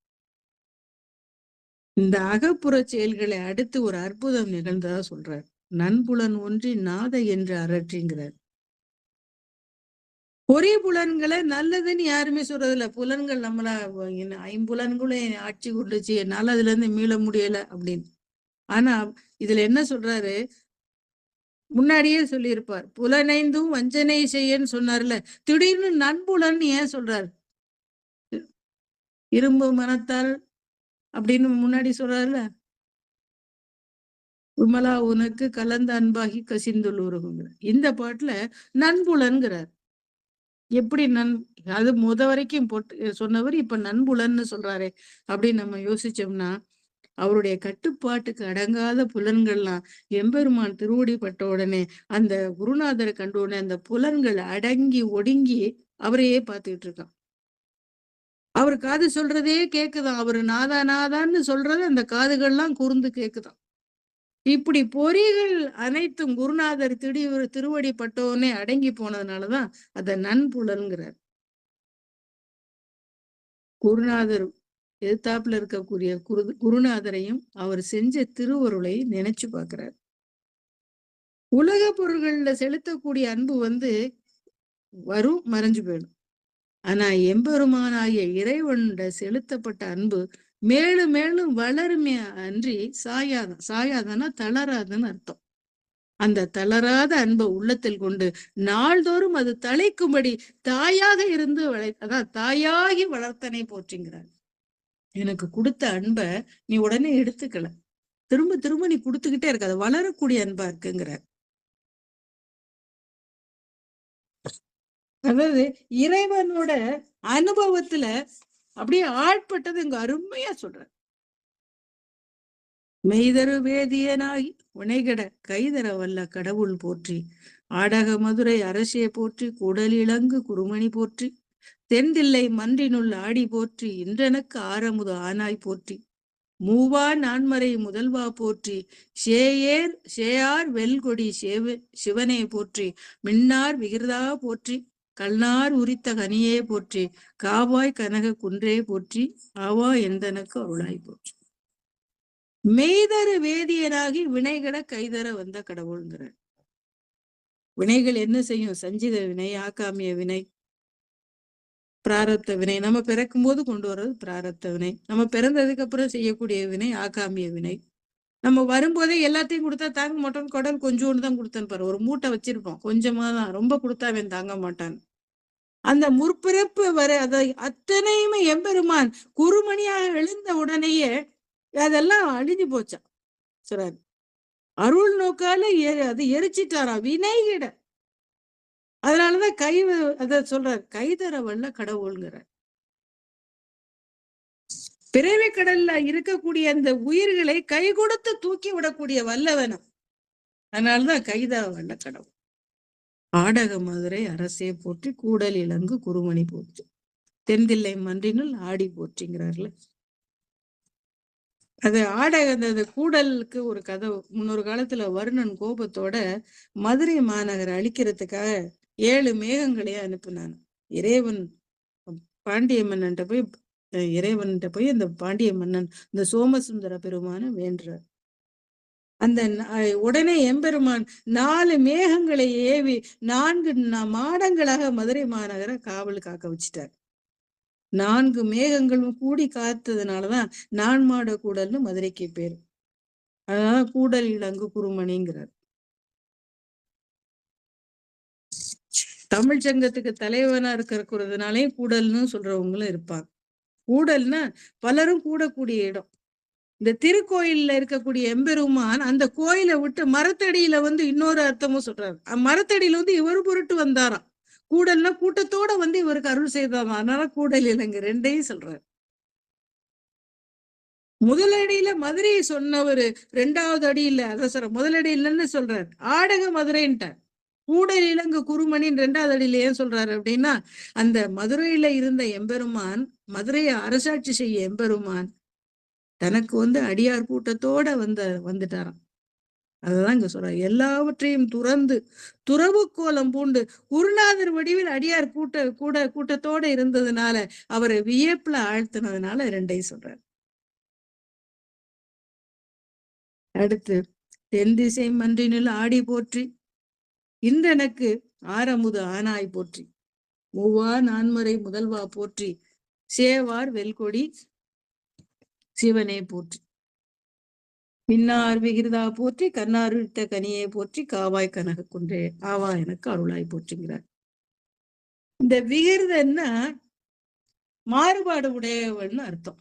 இந்த அகப்புற செயல்களை அடுத்து ஒரு அற்புதம் நிகழ்ந்ததா சொல்றார். நண்புலன் ஒன்றி நாத என்று அரற்றிங்கிறார். ஒரே புலன்களை நல்லதுன்னு யாருமே சொல்றதில்ல. புலன்கள் நம்மள 5 ஆட்சி கொண்டுச்சு, என்னால அதுல இருந்து மீள முடியல அப்படின்னு. ஆனா இதுல என்ன சொல்றாரு, முன்னாடியே சொல்லியிருப்பார். புலனைந்தும் வஞ்சனை செய்யன்னு சொன்னார்ல, திடீர்னு நண்புலன் ஏன் சொல்றாரு? இரும்பு மனத்தால் அப்படின்னு முன்னாடி சொல்றாருல. விமலா உனக்கு கலந்த அன்பாகி கசிந்துள்ளூருங்கிற இந்த பாட்டுல நண்புலன்கிறார். எப்படி அது வரைக்கும் போட்டு சொன்னவர் இப்ப நண்புலன்னு சொல்றாரே அப்படின்னு நம்ம யோசிச்சோம்னா, அவருடைய கட்டுப்பாட்டுக்கு அடங்காத புலன்கள்லாம் எம்பெருமான் திருவடி பட்ட உடனே அந்த குருநாதரை கண்ட உடனே அந்த புலன்கள் அடங்கி ஒடுங்கி அவரையே பார்த்துக்கிட்டு இருக்கான். அவர் காது சொல்றதே கேக்குதான். அவரு நாதான்னு சொல்றது அந்த காதுகள்லாம் கூர்ந்து கேக்குதான். இப்படி பொறிகள் அனைத்தும் குருநாதர் திருவடி பட்டோனே அடங்கி போனதுனாலதான் அத நன்புலன்கிறார். குருநாதர் எதிர்த்தாப்புல இருக்கக்கூடிய குருநாதரையும் அவர் செஞ்ச திருவருளை நினைச்சு பார்க்கிறார். உலக பொருள்கள்ல செலுத்தக்கூடிய அன்பு வரும், மறைஞ்சு போயிடும். ஆனா எம்பெருமானாகிய இறைவன்ட செலுத்தப்பட்ட அன்பு மேலும் மேலும் வளருமே அன்றி சாயாதனா தளராதுன்னு அர்த்தம். அந்த தளராத அன்பை உள்ளத்தில் கொண்டு நாள்தோறும் அது தழைக்கும்படி தாயாக இருந்து அதான் தாயாகி வளர்த்தனை போற்றுங்கிறார். எனக்கு கொடுத்த அன்பை நீ உடனே எடுத்துக்கல, திரும்ப திரும்ப நீ கொடுத்துக்கிட்டே இருக்க, அது வளரக்கூடிய அன்பா இருக்குங்கிறார். அதாவது இறைவனோட அனுபவத்துல அப்படியே ஆட்பட்டது இங்க அருமையா சொல்ற. மெய்தரு வேதியனாகி உனைகட கைதர வல்ல கடவுள் போற்றி, ஆடக மதுரை அரசியை போற்றி, குடலிலங்கு குருமணி போற்றி, தென்தில்லை மன்றினுள் ஆடி போற்றி, இன்றனுக்கு ஆரமுது ஆனாய் போற்றி, மூவா நான்மறை முதல்வா போற்றி, சேயார் வெல்கொடி சிவனே போற்றி, மின்னார் விகிர்தா போற்றி, கல்நார் உரித்த கனியே போற்றி, காவாய் கனக குன்றே போற்றி, ஆவா எந்தனுக்கு அருளாய் போற்றி. மெய்தரு வேதியராகி வினைகட கைதர வந்த கடவுள்ங்கிறார். வினைகள் என்ன செய்யும்? சஞ்சித வினை, ஆக்காமிய வினை, பிராரப்த வினை. நம்ம பிறக்கும் போது கொண்டு வர்றது பிராரப்த வினை. நம்ம பிறந்ததுக்கு அப்புறம் செய்யக்கூடிய வினை ஆக்காமிய வினை. நம்ம வரும்போதே எல்லாத்தையும் கொடுத்தா தாங்க மாட்டோம். கடல் கொஞ்சோண்டு தான் கொடுத்தேன்னு பாரு. ஒரு மூட்டை வச்சிருப்போம், கொஞ்சமா தான், ரொம்ப கொடுத்தா அவன் தாங்க மாட்டான். அந்த முற்பிறப்பு வர அதை அத்தனையுமே எம்பெருமான் குருமணியாக எழுந்த உடனேயே அதெல்லாம் அழிஞ்சு போச்சான் சொல்றாரு. அருள் நோக்கால அது எரிச்சிட்டாரா வினைகிட. அதனாலதான் அத சொல்றார், கைதர வல்ல கடவுள்ங்கிறார். பிறவி கடல்ல இருக்கக்கூடிய அந்த உயிர்களை கை கொடுத்து தூக்கி விடக்கூடிய வல்லவனம். அதனாலதான் கைதர வல்ல கடவுள். ஆடக மதுரை அரசே போற்றி, கூடல் இலங்கு குருமணி போற்றி, தென்தில்லை மன்றினுள் ஆடி போற்றிங்கிறார்ல. அது ஆடக அந்த கூடலுக்கு ஒரு கதை. முன்னொரு காலத்துல வருணன் கோபத்தோட மதுரை மாநகரை அழிக்கிறதுக்காக 7 மேகங்களையே அனுப்பினான். இறைவன் பாண்டிய மன்னன்ட்ட போய் இறைவன்கிட்ட போய் அந்த பாண்டிய மன்னன் இந்த சோமசுந்தர பெருமான வேண்டுறார். அந்த உடனே எம்பெருமான் 4 மேகங்களை ஏவி 4 மாடங்களாக மதுரை மாநகரை காவல் காக்க வச்சுட்டார். 4 மேகங்களும் கூடி காத்ததுனாலதான் நான்மாட கூடல்னு மதுரைக்கு பேரு. அதனால கூடல் இலங்கு குருமணிங்கிறார். தமிழ் சங்கத்துக்கு தலைவனா இருக்கிறதுனாலே கூடல்னு சொல்றவங்களும் இருப்பாங்க. கூடல்னா பலரும் கூடக்கூடிய இடம். இந்த திருக்கோயில்ல இருக்கக்கூடிய எம்பெருமான் அந்த கோயிலை விட்டு மரத்தடியில இன்னொரு அர்த்தமும் சொல்றாரு. மரத்தடியில இவரு பொருட்டு வந்தாராம். கூடல்னா கூட்டத்தோட இவருக்கு அருள் செய்தாராம். அதனால கூடல் இலங்கு 2ஐயும் சொல்றாரு. முதலடியில மதுரையை சொன்னவரு 2வது அடியில அத சொல்ற முதலடி இல்லைன்னு சொல்றாரு. ஆடக மதுரைன்ட்டார். கூடல் இலங்கு குருமணின்னு 2வது அடியில ஏன் சொல்றாரு அப்படின்னா, அந்த மதுரையில இருந்த எம்பெருமான், மதுரையை அரசாட்சி செய்ய எம்பெருமான் தனக்கு அடியார் கூட்டத்தோட வந்துட்டாராம். அததான் இங்க சொல்ற. எல்லாவற்றையும் துறந்து துறவு கோலம் பூண்டு குருநாதர் வடிவில் அடியார் கூட்டத்தோட இருந்ததுனால அவரை வியப்புல ஆழ்த்தினதுனால 2ஐயும் சொல்றாரு. அடுத்து தென்திசை மன்றினில் ஆடி போற்றி, இன்றெனக்கு ஆரமுது ஆனாய் போற்றி, மூவா நான்மறை முதல்வா போற்றி, சேவார் வெல்கொடி சிவனே போற்றி, மின்னார் விகிர்தா போற்றி, கண்ணார் விட்ட கனியை போற்றி, காவாய் கனக குன்றே ஆவா எனக்கு அருளாய் போற்றுங்கிறார். இந்த விகிர்தன்னா மாறுபாடு உடையவன்னு அர்த்தம்.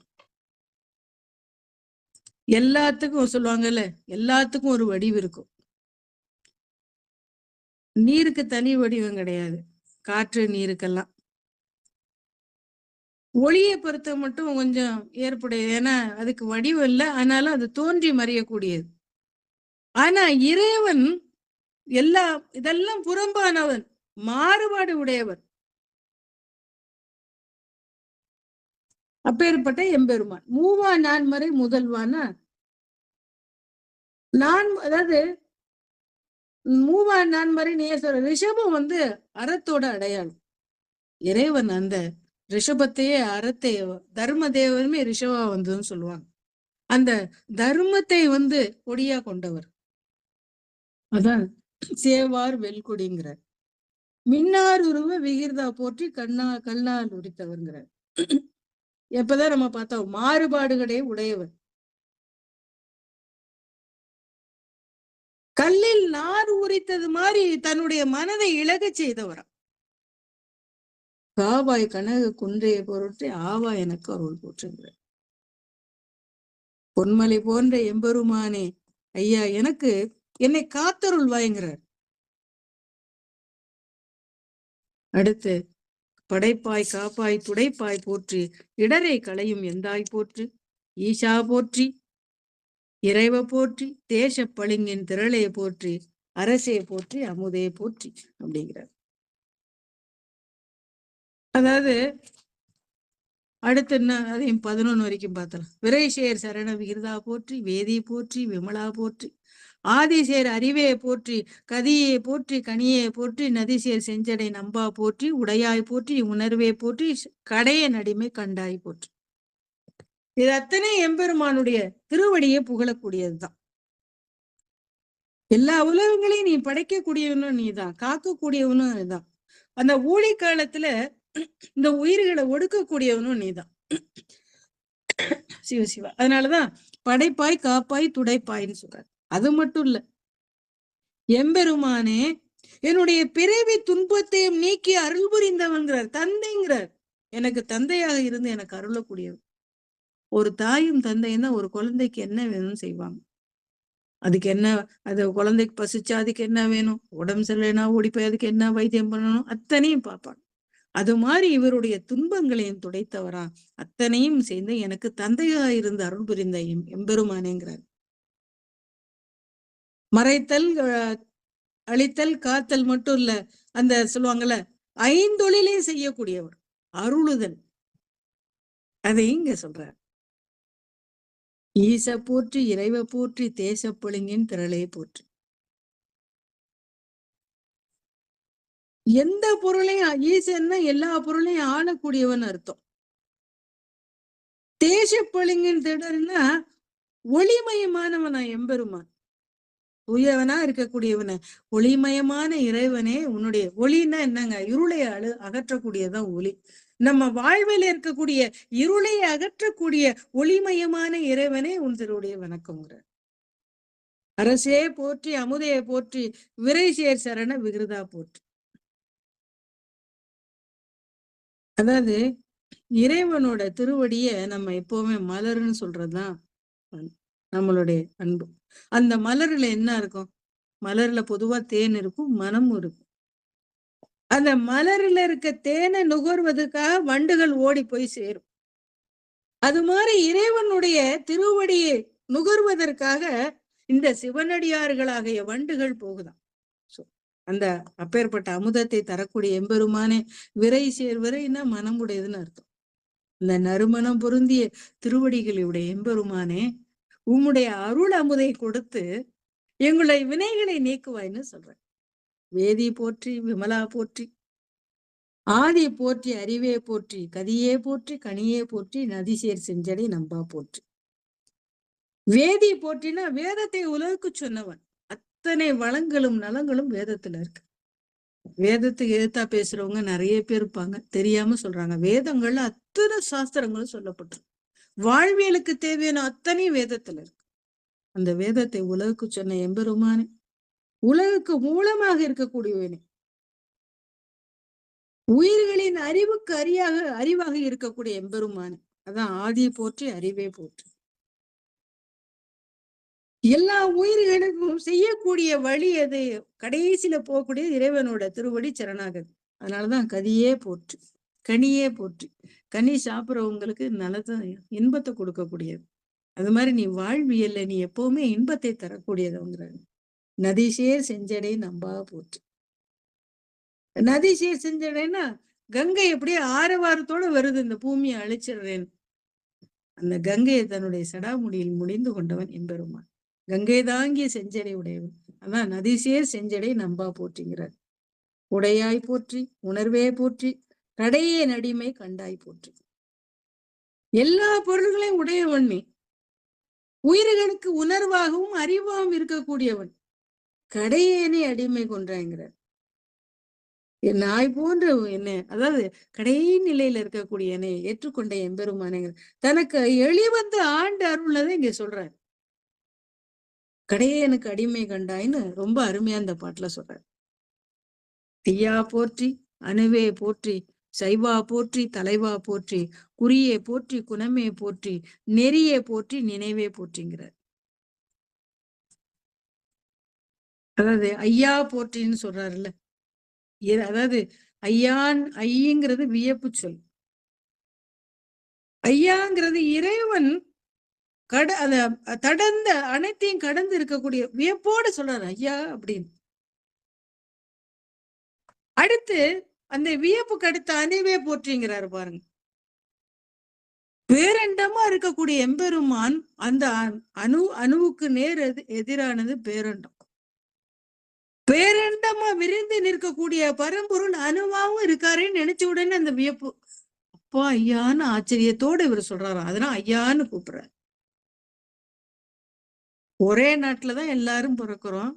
எல்லாத்துக்கும் சொல்லுவாங்கல்ல, எல்லாத்துக்கும் ஒரு வடிவு இருக்கும். நீருக்கு தனி வடிவம் கிடையாது. காற்று நீருக்கெல்லாம் ஒளியை பொறுத்த மட்டும் கொஞ்சம் ஏற்புடையது. ஏன்னா அதுக்கு வடிவம் இல்லை, ஆனாலும் அது தோன்றி மறையக்கூடியது. ஆனா இறைவன் இதெல்லாம் புறம்பானவன், மாறுபாடு உடையவன். அப்பேற்பட்ட எம்பெருமான் மூவா நான்மறை முதல்வான அதாவது மூவா நான்மறை நேசர ரிஷபம் அறத்தோட அடையாளம். இறைவன் அந்த ரிஷபத்தையே அறத்தை தர்ம தேவனுமே ரிஷபா வந்ததுன்னு சொல்லுவாங்க. அந்த தர்மத்தை கொடியா கொண்டவர். அதான் சேவார் வெல்குடிங்கிறார். மின்னார் உருவ விகிர்தா போற்றி கண்ணால் உரித்தவர்ங்கிறார். எப்பதான் நம்ம பார்த்தோம், மாறுபாடுகளே உடையவர். கல்லில் நார் உரித்தது மாதிரி தன்னுடைய மனதை இழக செய்தவரா. காவாய் கனக குன்றைய பொருட்டு ஆவா எனக்கு அருள் போற்றுங்கிறார். பொன்மலை போன்ற எம்பெருமானே ஐயா எனக்கு என்னை காத்தருள் வாய்ங்கிறார். அடுத்து படைப்பாய் காப்பாய் துடைப்பாய் போற்றி, இடரை களையும் எந்தாய் போற்றி, ஈஷா போற்றி, இறைவ போற்றி, தேச பளிங்கின் திரளையை போற்றி, அரசே போற்றி, அமுதே போற்றி அப்படிங்கிறார். அதாவது அடுத்து என்ன, அதையும் 11 வரைக்கும் பார்த்தலாம். விரைசேர் சரண விகிர்தா போற்றி, வேதி போற்றி, விமலா போற்றி, ஆதிசேர் அறிவே போற்றி, கதியே போற்றி, கனியே போற்றி, நதிசேர் செஞ்சடை நம்பா போற்றி, உடையாய் போற்றி, உணர்வே போற்றி, கடைய நடிமை கண்டாய் போற்றி. இது அத்தனை எம்பெருமானுடைய திருவடியை புகழக்கூடியதுதான். எல்லா உலகங்களையும் நீ படைக்கக்கூடியவனும் நீதான், காக்கக்கூடியவனும் நீதான். அந்த ஊழி காலத்துல இந்த உயிர்களை ஒடுக்கக்கூடியவனும் நீதான். சிவசிவா. அதனாலதான் படைப்பாய் காப்பாய் துடைப்பாய்ன்னு சொல்றாரு. அது மட்டும் இல்ல, எம்பெருமானே என்னுடைய பிறவி துன்பத்தையும் நீக்கி அருள் புரிந்தவன்கிறார். தந்தைங்கிறார். எனக்கு தந்தையாக இருந்து எனக்கு அருளக்கூடியவர். ஒரு தாயும் தந்தையும் தான் ஒரு குழந்தைக்கு என்ன வேணும்னு செய்வாங்க. அதுக்கு என்ன, அது குழந்தைக்கு பசிச்சா அதுக்கு என்ன வேணும், உடம்பு சரியில்லைன்னா ஓடி போய் அதுக்கு என்ன வைத்தியம் பண்ணணும், அத்தனையும் பார்ப்பாங்க. அது மாதிரி இவருடைய துன்பங்களையும் துடைத்தவரா, அத்தனையும் சேர்ந்து எனக்கு தந்தையா இருந்து அருள் புரிந்த எம்பெருமானேங்கிறார். மறைத்தல், அழித்தல், காத்தல் மட்டும் இல்ல, அந்த சொல்லுவாங்கல்ல, ஐந்தொழிலே செய்யக்கூடியவர், அருளுதல், அதை இங்க சொல்றார். ஈச போற்றி, இறைவ போற்றி, தேசப்பொழுங்கின் திரளே போற்றி. எந்த பொருளையும் ஈசன்னா எல்லா பொருளையும் ஆளக்கூடியவன் அர்த்தம். தேசப்பொழுங்கின் திடர்னா ஒளிமயமானவனா எம்பெருமான், உயவனா இருக்கக்கூடியவன, ஒளிமயமான இறைவனே உன்னுடைய ஒளின்னா என்னங்க, இருளை அகற்றக்கூடியதான் ஒளி. நம்ம வாழ்வில் இருக்கக்கூடிய இருளை அகற்றக்கூடிய ஒளிமயமான இறைவனே உன் திருவுடைய வணக்கம்ங்கிற. அரசே போற்றி, அமுதையை போற்றி, விரைசேர் சரண விகிருதா போற்றி. அதாவது இறைவனோட திருவடிய நம்ம எப்பவுமே மலர்ன்னு சொல்றதுதான் நம்மளுடைய அன்பு. அந்த மலர்ல என்ன இருக்கும், மலர்ல பொதுவா தேன் இருக்கும், மனமும் இருக்கும். அந்த மலர்ல இருக்க தேனை நுகர்வதற்காக வண்டுகள் ஓடி போய் சேரும். அது மாதிரி இறைவனுடைய திருவடியை நுகர்வதற்காக இந்த சிவனடியார்களாகிய வண்டுகள் போகுதாம். அந்த அப்பேற்பட்ட அமுதத்தை தரக்கூடிய எம்பெருமானே, விரை சேர்வரைன்னா மனமுடையதுன்னு அர்த்தம். இந்த நறுமணம் பொருந்திய திருவடிகளுடைய எம்பெருமானே, உம்முடைய அருள் அமுதை கொடுத்து எங்களுடைய வினைகளை நீக்குவாய்ன்னு சொல்றேன். வேதி போற்றி, விமலா போற்றி, ஆதி போற்றி, அறிவே போற்றி, கதியே போற்றி, கனியே போற்றி, நதிசேர் செஞ்சடை நம்பா போற்றி. வேதி போற்றினா வேதத்தை உலகுக்கு சொன்னவன். அத்தனை வளங்களும் நலங்களும் வேதத்துல இருக்கு. வேதத்துக்கு எதிர்த்தா பேசுறவங்க நிறைய பேர் இருப்பாங்க, தெரியாம சொல்றாங்க. வேதங்கள்ல அத்தனை சாஸ்திரங்களும் சொல்லப்பட்டிருக்கு. வாழ்வியலுக்கு தேவையான அத்தனையும் வேதத்துல இருக்கு. அந்த வேதத்தை உலகுக்கு சொன்ன எம்பெருமானே, உலகுக்கு மூலமாக இருக்கக்கூடியவனே, உயிர்களின் அறிவுக்கு அறிவாக இருக்கக்கூடிய எம்பெருமானே, அதான் ஆதி போற்றி, அறிவே போற்றி. எல்லா உயிர்களுக்கும் செய்யக்கூடிய வழி அது, கடைசியில போகக்கூடிய இறைவனோட திருவடி சரணாகதி. அதனாலதான் கதியே போற்றி, கனியே போற்றி. கனி சாப்பிட்றவங்களுக்கு நல்லத இன்பத்தை கொடுக்கக்கூடியது. அது மாதிரி நீ வாழ்வியல்ல நீ எப்பவுமே இன்பத்தை தரக்கூடியதுங்கிறாங்க. நதிசேர் செஞ்சடை நம்பா போற்றி. நதிசேர் செஞ்சடைன்னா கங்கை எப்படியே ஆரவாரத்தோட வருது, இந்த பூமியை அழிச்சிடுறேன். அந்த கங்கையை தன்னுடைய சடாமுடியில் முடிந்து கொண்டவன் எம்பெருமான். கங்கை தாங்கிய செஞ்சடை உடையவன். அதான் நதிசேர் செஞ்சடை நம்பா போற்றிங்கிறார். உடையாய் போற்றி, உணர்வே போற்றி, கடையே நடிமை கண்டாய் போற்றி. எல்லா பொருள்களையும் உடையவன் நீ, உயிர்களுக்கு உணர்வாகவும் அறிவாகவும் இருக்கக்கூடியவன். கடையேனே அடிமை கொன்றாங்கிறார். என் நாய் போன்ற என்ன, அதாவது கடை நிலையில இருக்கக்கூடிய என்னை ஏற்றுக்கொண்ட எம்பெருமானேங்கிற, தனக்கு எளிவந்து ஆண்டு அருள்னதை இங்க சொல்றார். கடையே எனக்கு அடிமை கண்டாயின்னு ரொம்ப அருமையா அந்த பாட்டுல சொல்றார். தீயா போற்றி, அணுவே போற்றி, சைவா போற்றி, தலைவா போற்றி, குறியே போற்றி, குணமே போற்றி, நெறியே போற்றி, நினைவே போற்றிங்கிறார். அதாவது ஐயா போற்றின்னு சொல்றாருல்ல, அதாவது ஐயான், ஐங்கிறது வியப்பு சொல். ஐயாங்கிறது இறைவன் தடந்த அனைத்தையும் கடந்து இருக்கக்கூடிய வியப்போடு சொல்றாரு ஐயா அப்படின்னு. அடுத்து அந்த வியப்புக்கு அடுத்த அணுவே போற்றிங்கிறாரு பாருங்க. பேரண்டமா இருக்கக்கூடிய எம்பெருமான், அந்த அணுவுக்கு நேர் எதிரானது பேரண்டம். பேரண்டமா விரிந்து நிற்கக்கூடிய பரம்பொருள் அணுவாவும் இருக்காருன்னு நினைச்ச உடனே அந்த வியப்பு, அப்பா ஐயான்னு ஆச்சரியத்தோடு இவர் சொல்றாரு. அதனால ஐயான்னு கூப்பிடுறாரு. ஒரே நாட்டுலதான் எல்லாரும் பிறக்கிறோம்.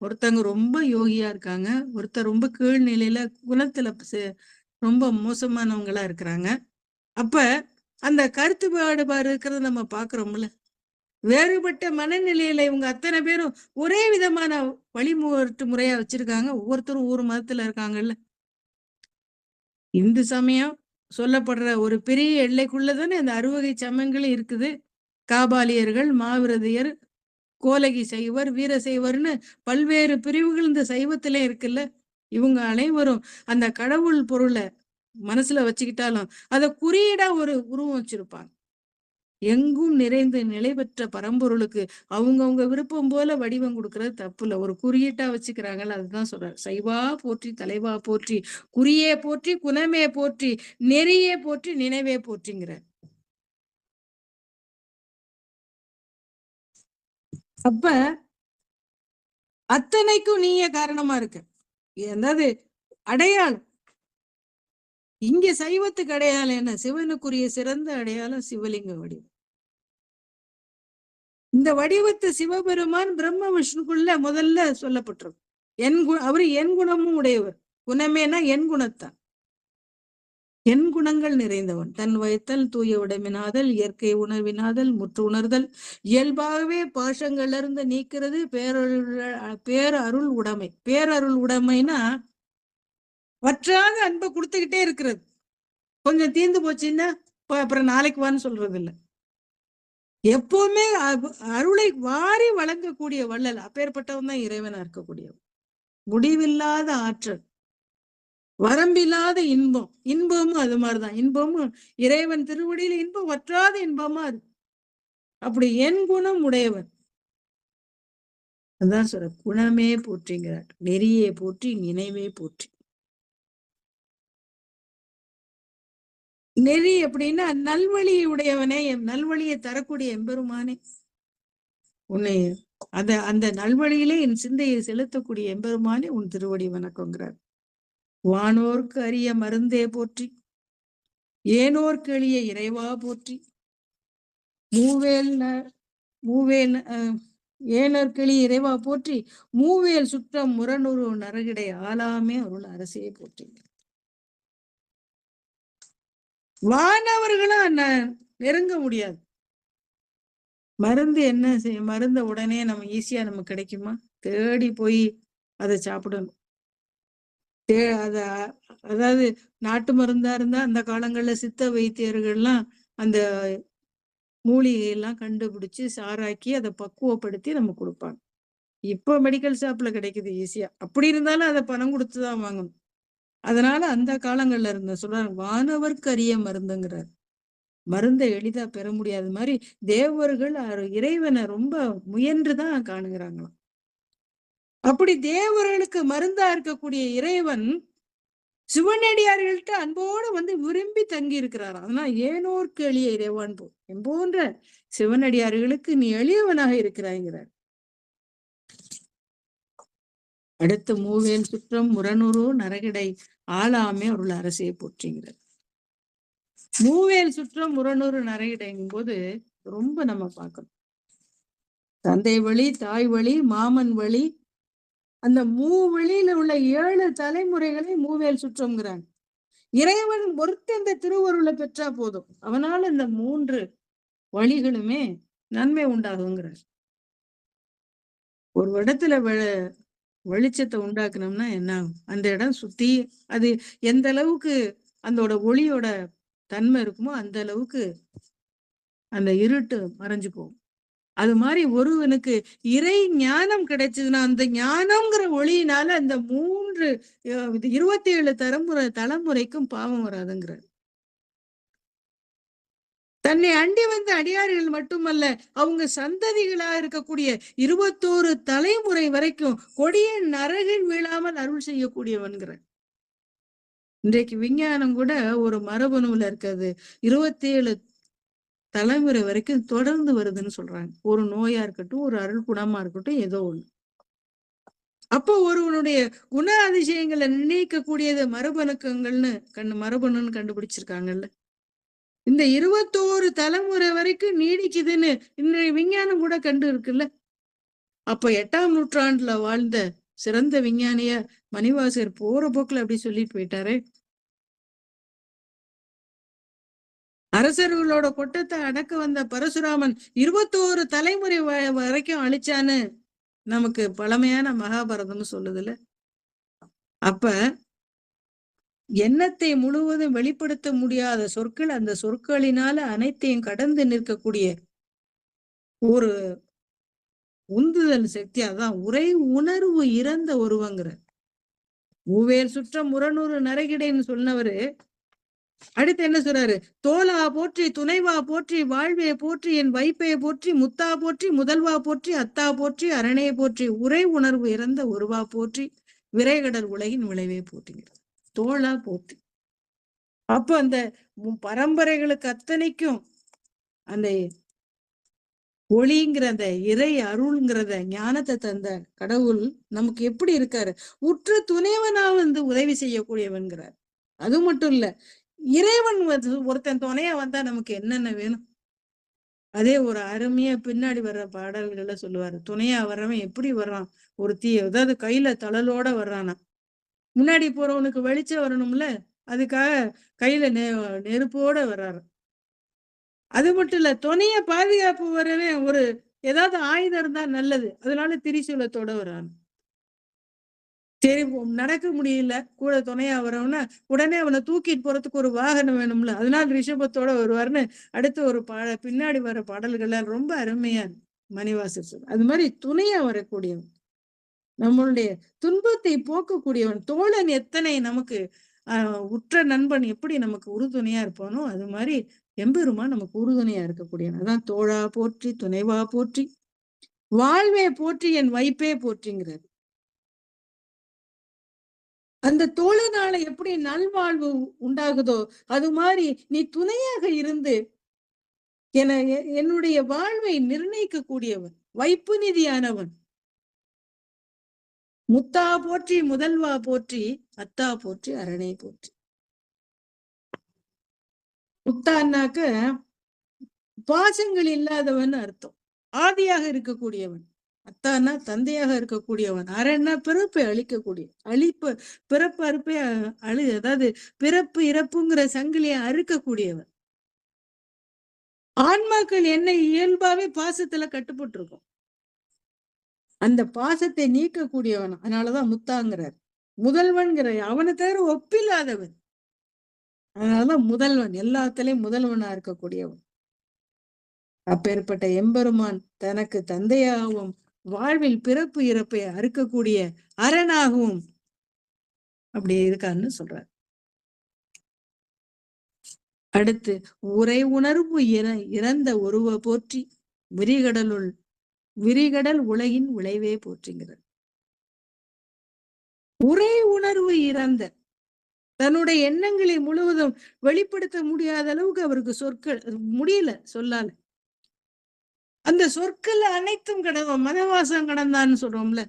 ஒருத்தங்க ரொம்ப யோகியா இருக்காங்க, ஒருத்தர் ரொம்ப கீழ்நிலையில குணத்துல ரொம்ப மோசமானவங்களா இருக்கிறாங்க. அப்ப அந்த கருத்து வேறுபாடு இருக்கிறத நம்ம பாக்குறோம்ல. வேறுபட்ட மனநிலையில இவங்க அத்தனை பேரும் ஒரே விதமான வழிமுறை முறையா வச்சிருக்காங்க. ஒவ்வொருத்தரும் ஒவ்வொரு மதத்துல இருக்காங்கல்ல. இந்து சமயம் சொல்லப்படுற ஒரு பெரிய எல்லைக்குள்ளதானே அந்த 6 வகை சமயங்களும் இருக்குது. காபாலியர்கள், மாவிரதியர், கோலகி சைவர், வீர சைவர்னு பல்வேறு பிரிவுகள் இந்த சைவத்திலே இருக்குல்ல. இவங்க அனைவரும் அந்த கடவுள் பொருளை மனசுல வச்சுக்கிட்டாலும் அதை குறியீடா ஒரு உருவம் வச்சிருப்பாங்க. எங்கும் நிறைந்து நிலை பெற்ற பரம்பொருளுக்கு அவங்கவுங்க விருப்பம் போல வடிவம் கொடுக்கறது தப்பு இல்ல. ஒரு குறியீட்டா வச்சுக்கிறாங்கல்ல, அதுதான் சொல்றாரு. சைவா போற்றி, தலைவா போற்றி, குறியே போற்றி, குணமே போற்றி, நெறியே போற்றி, நினைவே போற்றிங்கிற. அப்ப அத்தனைக்கும் நீயே காரணமா இருக்க. அதாவது அடையாளம். இங்க சைவத்துக்கு அடையாளம் என்ன? சிவனுக்குரிய சிறந்த அடையாளம் சிவலிங்க வடிவம். இந்த வடிவத்தை சிவபெருமான் பிரம்ம விஷ்ணுக்குள்ள முதல்ல சொல்லப்பட்டிருக்கு. அவரு என் குணமும் உடையவர். குணமேனா என் குணத்தான். என் குணங்கள் நிறைந்தவன். தன் வயத்தல், தூய உடம்பினாதல், இயற்கை உணர்வினாதல், முற்று உணர்தல், இயல்பாகவே பாஷங்கள்ல இருந்து நீக்கிறது பேரருள் உடைமை. பேரருள் உடைமைனா வற்றாத அன்பை கொடுத்துக்கிட்டே இருக்கிறது. கொஞ்சம் தீர்ந்து போச்சுன்னா அப்புறம் நாளைக்கு வான்னு சொல்றது இல்லை. எப்பவுமே அருளை வாரி வழங்கக்கூடிய வள்ளல். அப்பேற்பட்டவன் தான் இறைவனா இருக்கக்கூடியவன். முடிவில்லாத ஆற்றல், வரம்பில்லாத இன்பம். இன்பமும் அது மாதிரிதான். இன்பமும் இறைவன் திருவடியில இன்பம் வற்றாத இன்பமா இருக்கு. அப்படி என் குணம் உடையவன். அதான் சொல்ற, குணமே போற்றிங்கிறார். நெறியே போற்றி, நினைவே போற்றி. நெறி அப்படின்னா நல்வழியை உடையவனே, நல்வழியை தரக்கூடிய எம்பெருமானே, உன்னை அந்த நல்வழியிலே என் சிந்தையை செலுத்தக்கூடிய எம்பெருமானே உன் திருவடி வணக்கங்கிறார். வானோர்க்கு அரிய மருந்தே போற்றி, ஏனோர்க்கு எளிய இறைவா போற்றி, ஏனோர்க்கு இறைவா போற்றி, மூவேல் சுற்றம் முரணுரு நரகிடை ஆளாமே அருள் அரசே போற்றி. வானவர்களும் நெருங்க முடியாது. மருந்து என்ன செய்யும்? மருந்த உடனே நம்ம ஈஸியா நமக்கு கிடைக்குமா? தேடி போய் அதை சாப்பிடணும். அதாவது நாட்டு மருந்தா இருந்தா அந்த காலங்கள்ல சித்த வைத்தியர்கள்லாம் அந்த மூலிகை எல்லாம் கண்டுபிடிச்சு சாராக்கி அதை பக்குவப்படுத்தி நம்ம கொடுப்பாங்க. இப்போ மெடிக்கல் ஷாப்ல கிடைக்குது ஈஸியா. அப்படி இருந்தாலும் அதை பணம் கொடுத்துதான் வாங்கணும். அதனால அந்த காலங்கள்ல இருந்த சொல்றாங்க, வானவர்க்கு அரிய மருந்துங்கிறார். மருந்தை எளிதா பெற முடியாத மாதிரி தேவர்கள் இறைவனை ரொம்ப முயன்றுதான் காணுகிறாங்களாம். அப்படி தேவர்களுக்கு மருந்தா இருக்கக்கூடிய இறைவன் சிவனடியார்கள்ட்ட அன்போடு வந்து விரும்பி தங்கி இருக்கிறாராம். அதனால ஏனோர்க்கு எளிய இறைவான் போன்ற சிவனடியார்களுக்கு நீ எளியவனாக இருக்கிறாய்கிறார். அடுத்து மூவேல் சுற்றம் முரணுரு நரகிடை ஆளாமே அருள் அரசே போற்றுங்கிறார். மூவேல் சுற்றம் முரணுரு நரகிடைங்கும் போது ரொம்ப நம்ம பார்க்கணும். தந்தை வழி, தாய் வழி, மாமன் வழி, அந்த மூவெளியில உள்ள 7 தலைமுறைகளை மூவேல் சுற்றம்ங்கிறாங்க. இறைவன் ஒருத்த இந்த திருவருளை பெற்றா போதும், அவனால இந்த 3 வழிகளுமே நன்மை உண்டாகுங்கிறார். ஒரு இடத்துல வெளிச்சத்தை உண்டாக்கணும்னா என்ன ஆகும்? அந்த இடம் சுத்தி அது எந்த அளவுக்கு அதோட ஒளியோட தன்மை இருக்குமோ அந்த அளவுக்கு அந்த இருட்டு மறைஞ்சு போகும். அது மாதிரி ஒருவனுக்கு இறை ஞானம் கிடைச்சதுன்னா அந்த ஞானம்ங்கிற ஒளியினால அந்த 27 தலைமுறைக்கும் பாவம் வராதுங்கிறார். தன்னை அண்டி வந்த அடியார்கள் மட்டுமல்ல, அவங்க சந்ததிகளா இருக்கக்கூடிய 21 தலைமுறை வரைக்கும் கொடிய நரகில் வீழாமல் அருள் செய்யக்கூடியவன்கிற. இன்றைக்கு விஞ்ஞானம் கூட ஒரு மரபணுல இருக்கிறது 27 தலைமுறை வரைக்கும் தொடர்ந்து வருதுன்னு சொல்றாங்க. ஒரு நோயா இருக்கட்டும், ஒரு அருள் குணமா இருக்கட்டும், ஏதோ ஒண்ணு. அப்போ ஒருவனுடைய குண அதிசயங்களை நிர்ணயிக்கக்கூடியது மரபணுன்னு கண்டுபிடிச்சிருக்காங்கல்ல. இந்த 21 தலைமுறை வரைக்கும் நீடிக்குதுன்னு இன்றைய விஞ்ஞானம் கூட கண்டு இருக்குல்ல. அப்ப 8ஆம் நூற்றாண்டுல வாழ்ந்த சிறந்த விஞ்ஞானிய மணிவாசகர் போற போக்குல அப்படி சொல்லிட்டு போயிட்டாரே. அரசர்களோட கொட்டத்தை அடக்க வந்த பரசுராமன் 21 தலைமுறை வரைக்கும் அழிச்சான்னு நமக்கு பழமையான மகாபாரதம்னு சொல்லுதுல. அப்ப எண்ணத்தை முழுவதும் வெளிப்படுத்த முடியாத சொற்கள், அந்த சொற்களினால அனைத்தையும் கடந்து நிற்கக்கூடிய உந்துதல் சக்தி. அதான் உரை உணர்வு இறந்த ஒருவங்கிற. மூவேர் சுற்றம் முரநூறு நரகிடைன்னு சொன்னவரு அடுத்து என்ன சொல்றாரு? தோலா போற்றி, துணைவா போற்றி, வாழ்வே போற்றி, என் வைப்பே போற்றி, முத்தா போற்றி, முதல்வா போற்றி, அத்தா போற்றி, அரணே போற்றி, உரை உணர்வு இறந்த ஒருவா போற்றி, விரைகடல் உலகின் விளைவே போற்றிங்கிறது. தோளா போற்றி. அப்ப அந்த பரம்பரைகளுக்கு அத்தனைக்கும் அந்த ஒளிங்கிற அந்த இறை அருள்ங்கிறத ஞானத்தை தந்த கடவுள் நமக்கு எப்படி இருக்காரு? உற்ற துணைவனா வந்து உதவி செய்யக்கூடியவன்கிறார். அது மட்டும் இல்ல, இறைவன் ஒருத்தன் துணையா வந்தா நமக்கு என்னென்ன வேணும்? அதே ஒரு அருமையா பின்னாடி வர்ற பாடல்கள்ல சொல்லுவாரு. துணையா வர்றவன் எப்படி வர்றான்? ஒரு அதாவது கையில தழலோட வர்றானா. முன்னாடி போறவனுக்கு வெளிச்சம் வரணும்ல, அதுக்காக கையில நெருப்போட வர்றாரு. அது மட்டும் இல்ல, துணைய பாதுகாப்பு வரவே ஒரு ஏதாவது ஆயுதம் இருந்தா நல்லது. அதனால திரிசூலத்தோட வர்றான். சரி, நடக்க முடியல, கூட துணையா வரவனா உடனே அவனை தூக்கிட்டு போறதுக்கு ஒரு வாகனம் வேணும்ல, அதனால ரிஷபத்தோட வருவாருன்னு அடுத்து ஒரு பின்னாடி வர பாடல்கள் ரொம்ப அருமையா மணிவாசர் சொல். அது மாதிரி துணையா வரக்கூடியவன், நம்மளுடைய துன்பத்தை போக்கக்கூடியவன், தோழன் எத்தனை நமக்கு உற்ற நண்பன் எப்படி நமக்கு உறுதுணையா இருப்பானோ அது மாதிரி எம்பெருமான் நமக்கு உறுதுணையா இருக்கக்கூடியவன். அதான் தோழா போற்றி, துணைவா போற்றி, வாழ்வே போற்றி, என் வைப்பே போற்றிங்கிறது. அந்த தோழனால எப்படி நல்வாழ்வு உண்டாகுதோ அது மாதிரி நீ துணையாக இருந்து என்னுடைய வாழ்வை நிர்ணயிக்க கூடியவன், வைப்பு நிதியானவன். முத்தா போற்றி, முதல்வா போற்றி, அத்தா போற்றி, அரணை போற்றி. முத்தான்னாக்க பாசங்கள் இல்லாதவன் அர்த்தம். ஆதியாக இருக்கக்கூடியவன். அத்தானா தந்தையாக இருக்கக்கூடியவன். அரண்னா பிறப்பை அழிக்கக்கூடிய, பிறப்பு அறுப்பை அதாவது பிறப்பு இறப்புங்கிற சங்கிலியை அறுக்கக்கூடியவன். ஆன்மாக்கள் என்ன இயல்பாவே பாசத்துல கட்டுப்பட்டு இருக்கும். அந்த பாசத்தை நீக்கக்கூடியவன். அதனாலதான் முத்தாங்கிறார். முதல்வன்கிற அவனை தவிர ஒப்பில்லாதவன். அதனாலதான் முதல்வன், எல்லாத்திலையும் முதல்வனா இருக்கக்கூடியவன். அப்பேற்பட்ட எம்பெருமான் தனக்கு தந்தையாகவும் வாழ்வில் பிறப்பு இறப்பை அறுக்கக்கூடிய அரணாகவும் அப்படி இருக்கான்னு சொல்றார். அடுத்து உரை உணர்வு இறந்த ஒருவ போற்றி, விரிகடல் உலகின் விளைவே போற்றுங்கிறார். உரை உணர்வு இறந்த, தன்னுடைய எண்ணங்களை முழுவதும் வெளிப்படுத்த முடியாத அளவுக்கு அவருக்கு சொற்கள் முடியல, சொல்லால. அந்த சொற்கள் அனைத்தும் மனவாசம் கடந்தான்னு சொல்றோம்ல,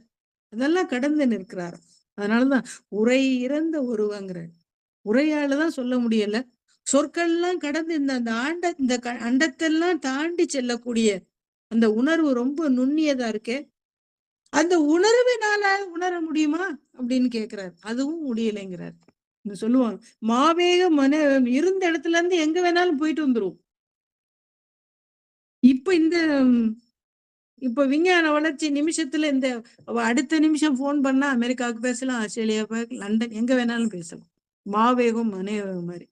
அதெல்லாம் கடந்து நிற்கிறார். அதனாலதான் உரை இறந்த ஒருவங்கிற, உரையாலதான் சொல்ல முடியல, சொற்கள்லாம் கடந்து இந்த அண்டத்தெல்லாம் தாண்டி செல்லக்கூடிய அந்த உணர்வு ரொம்ப நுண்ணியதா இருக்கே, அந்த உணர்வினால உணர முடியுமா அப்படின்னு கேட்கிறார். அதுவும் முடியலைங்கிறார். சொல்லுவாங்க, மாவேக இருந்த இடத்துல இருந்து எங்க வேணாலும் போயிட்டு வந்துரும். இப்ப விஞ்ஞான வளர்ச்சி நிமிஷத்துல அடுத்த நிமிஷம் போன் பண்ணா அமெரிக்காவுக்கு பேசலாம், ஆஸ்திரேலியா, லண்டன், எங்க வேணாலும் பேசலாம். மாவேகம் மனவேகம் மாதிரி.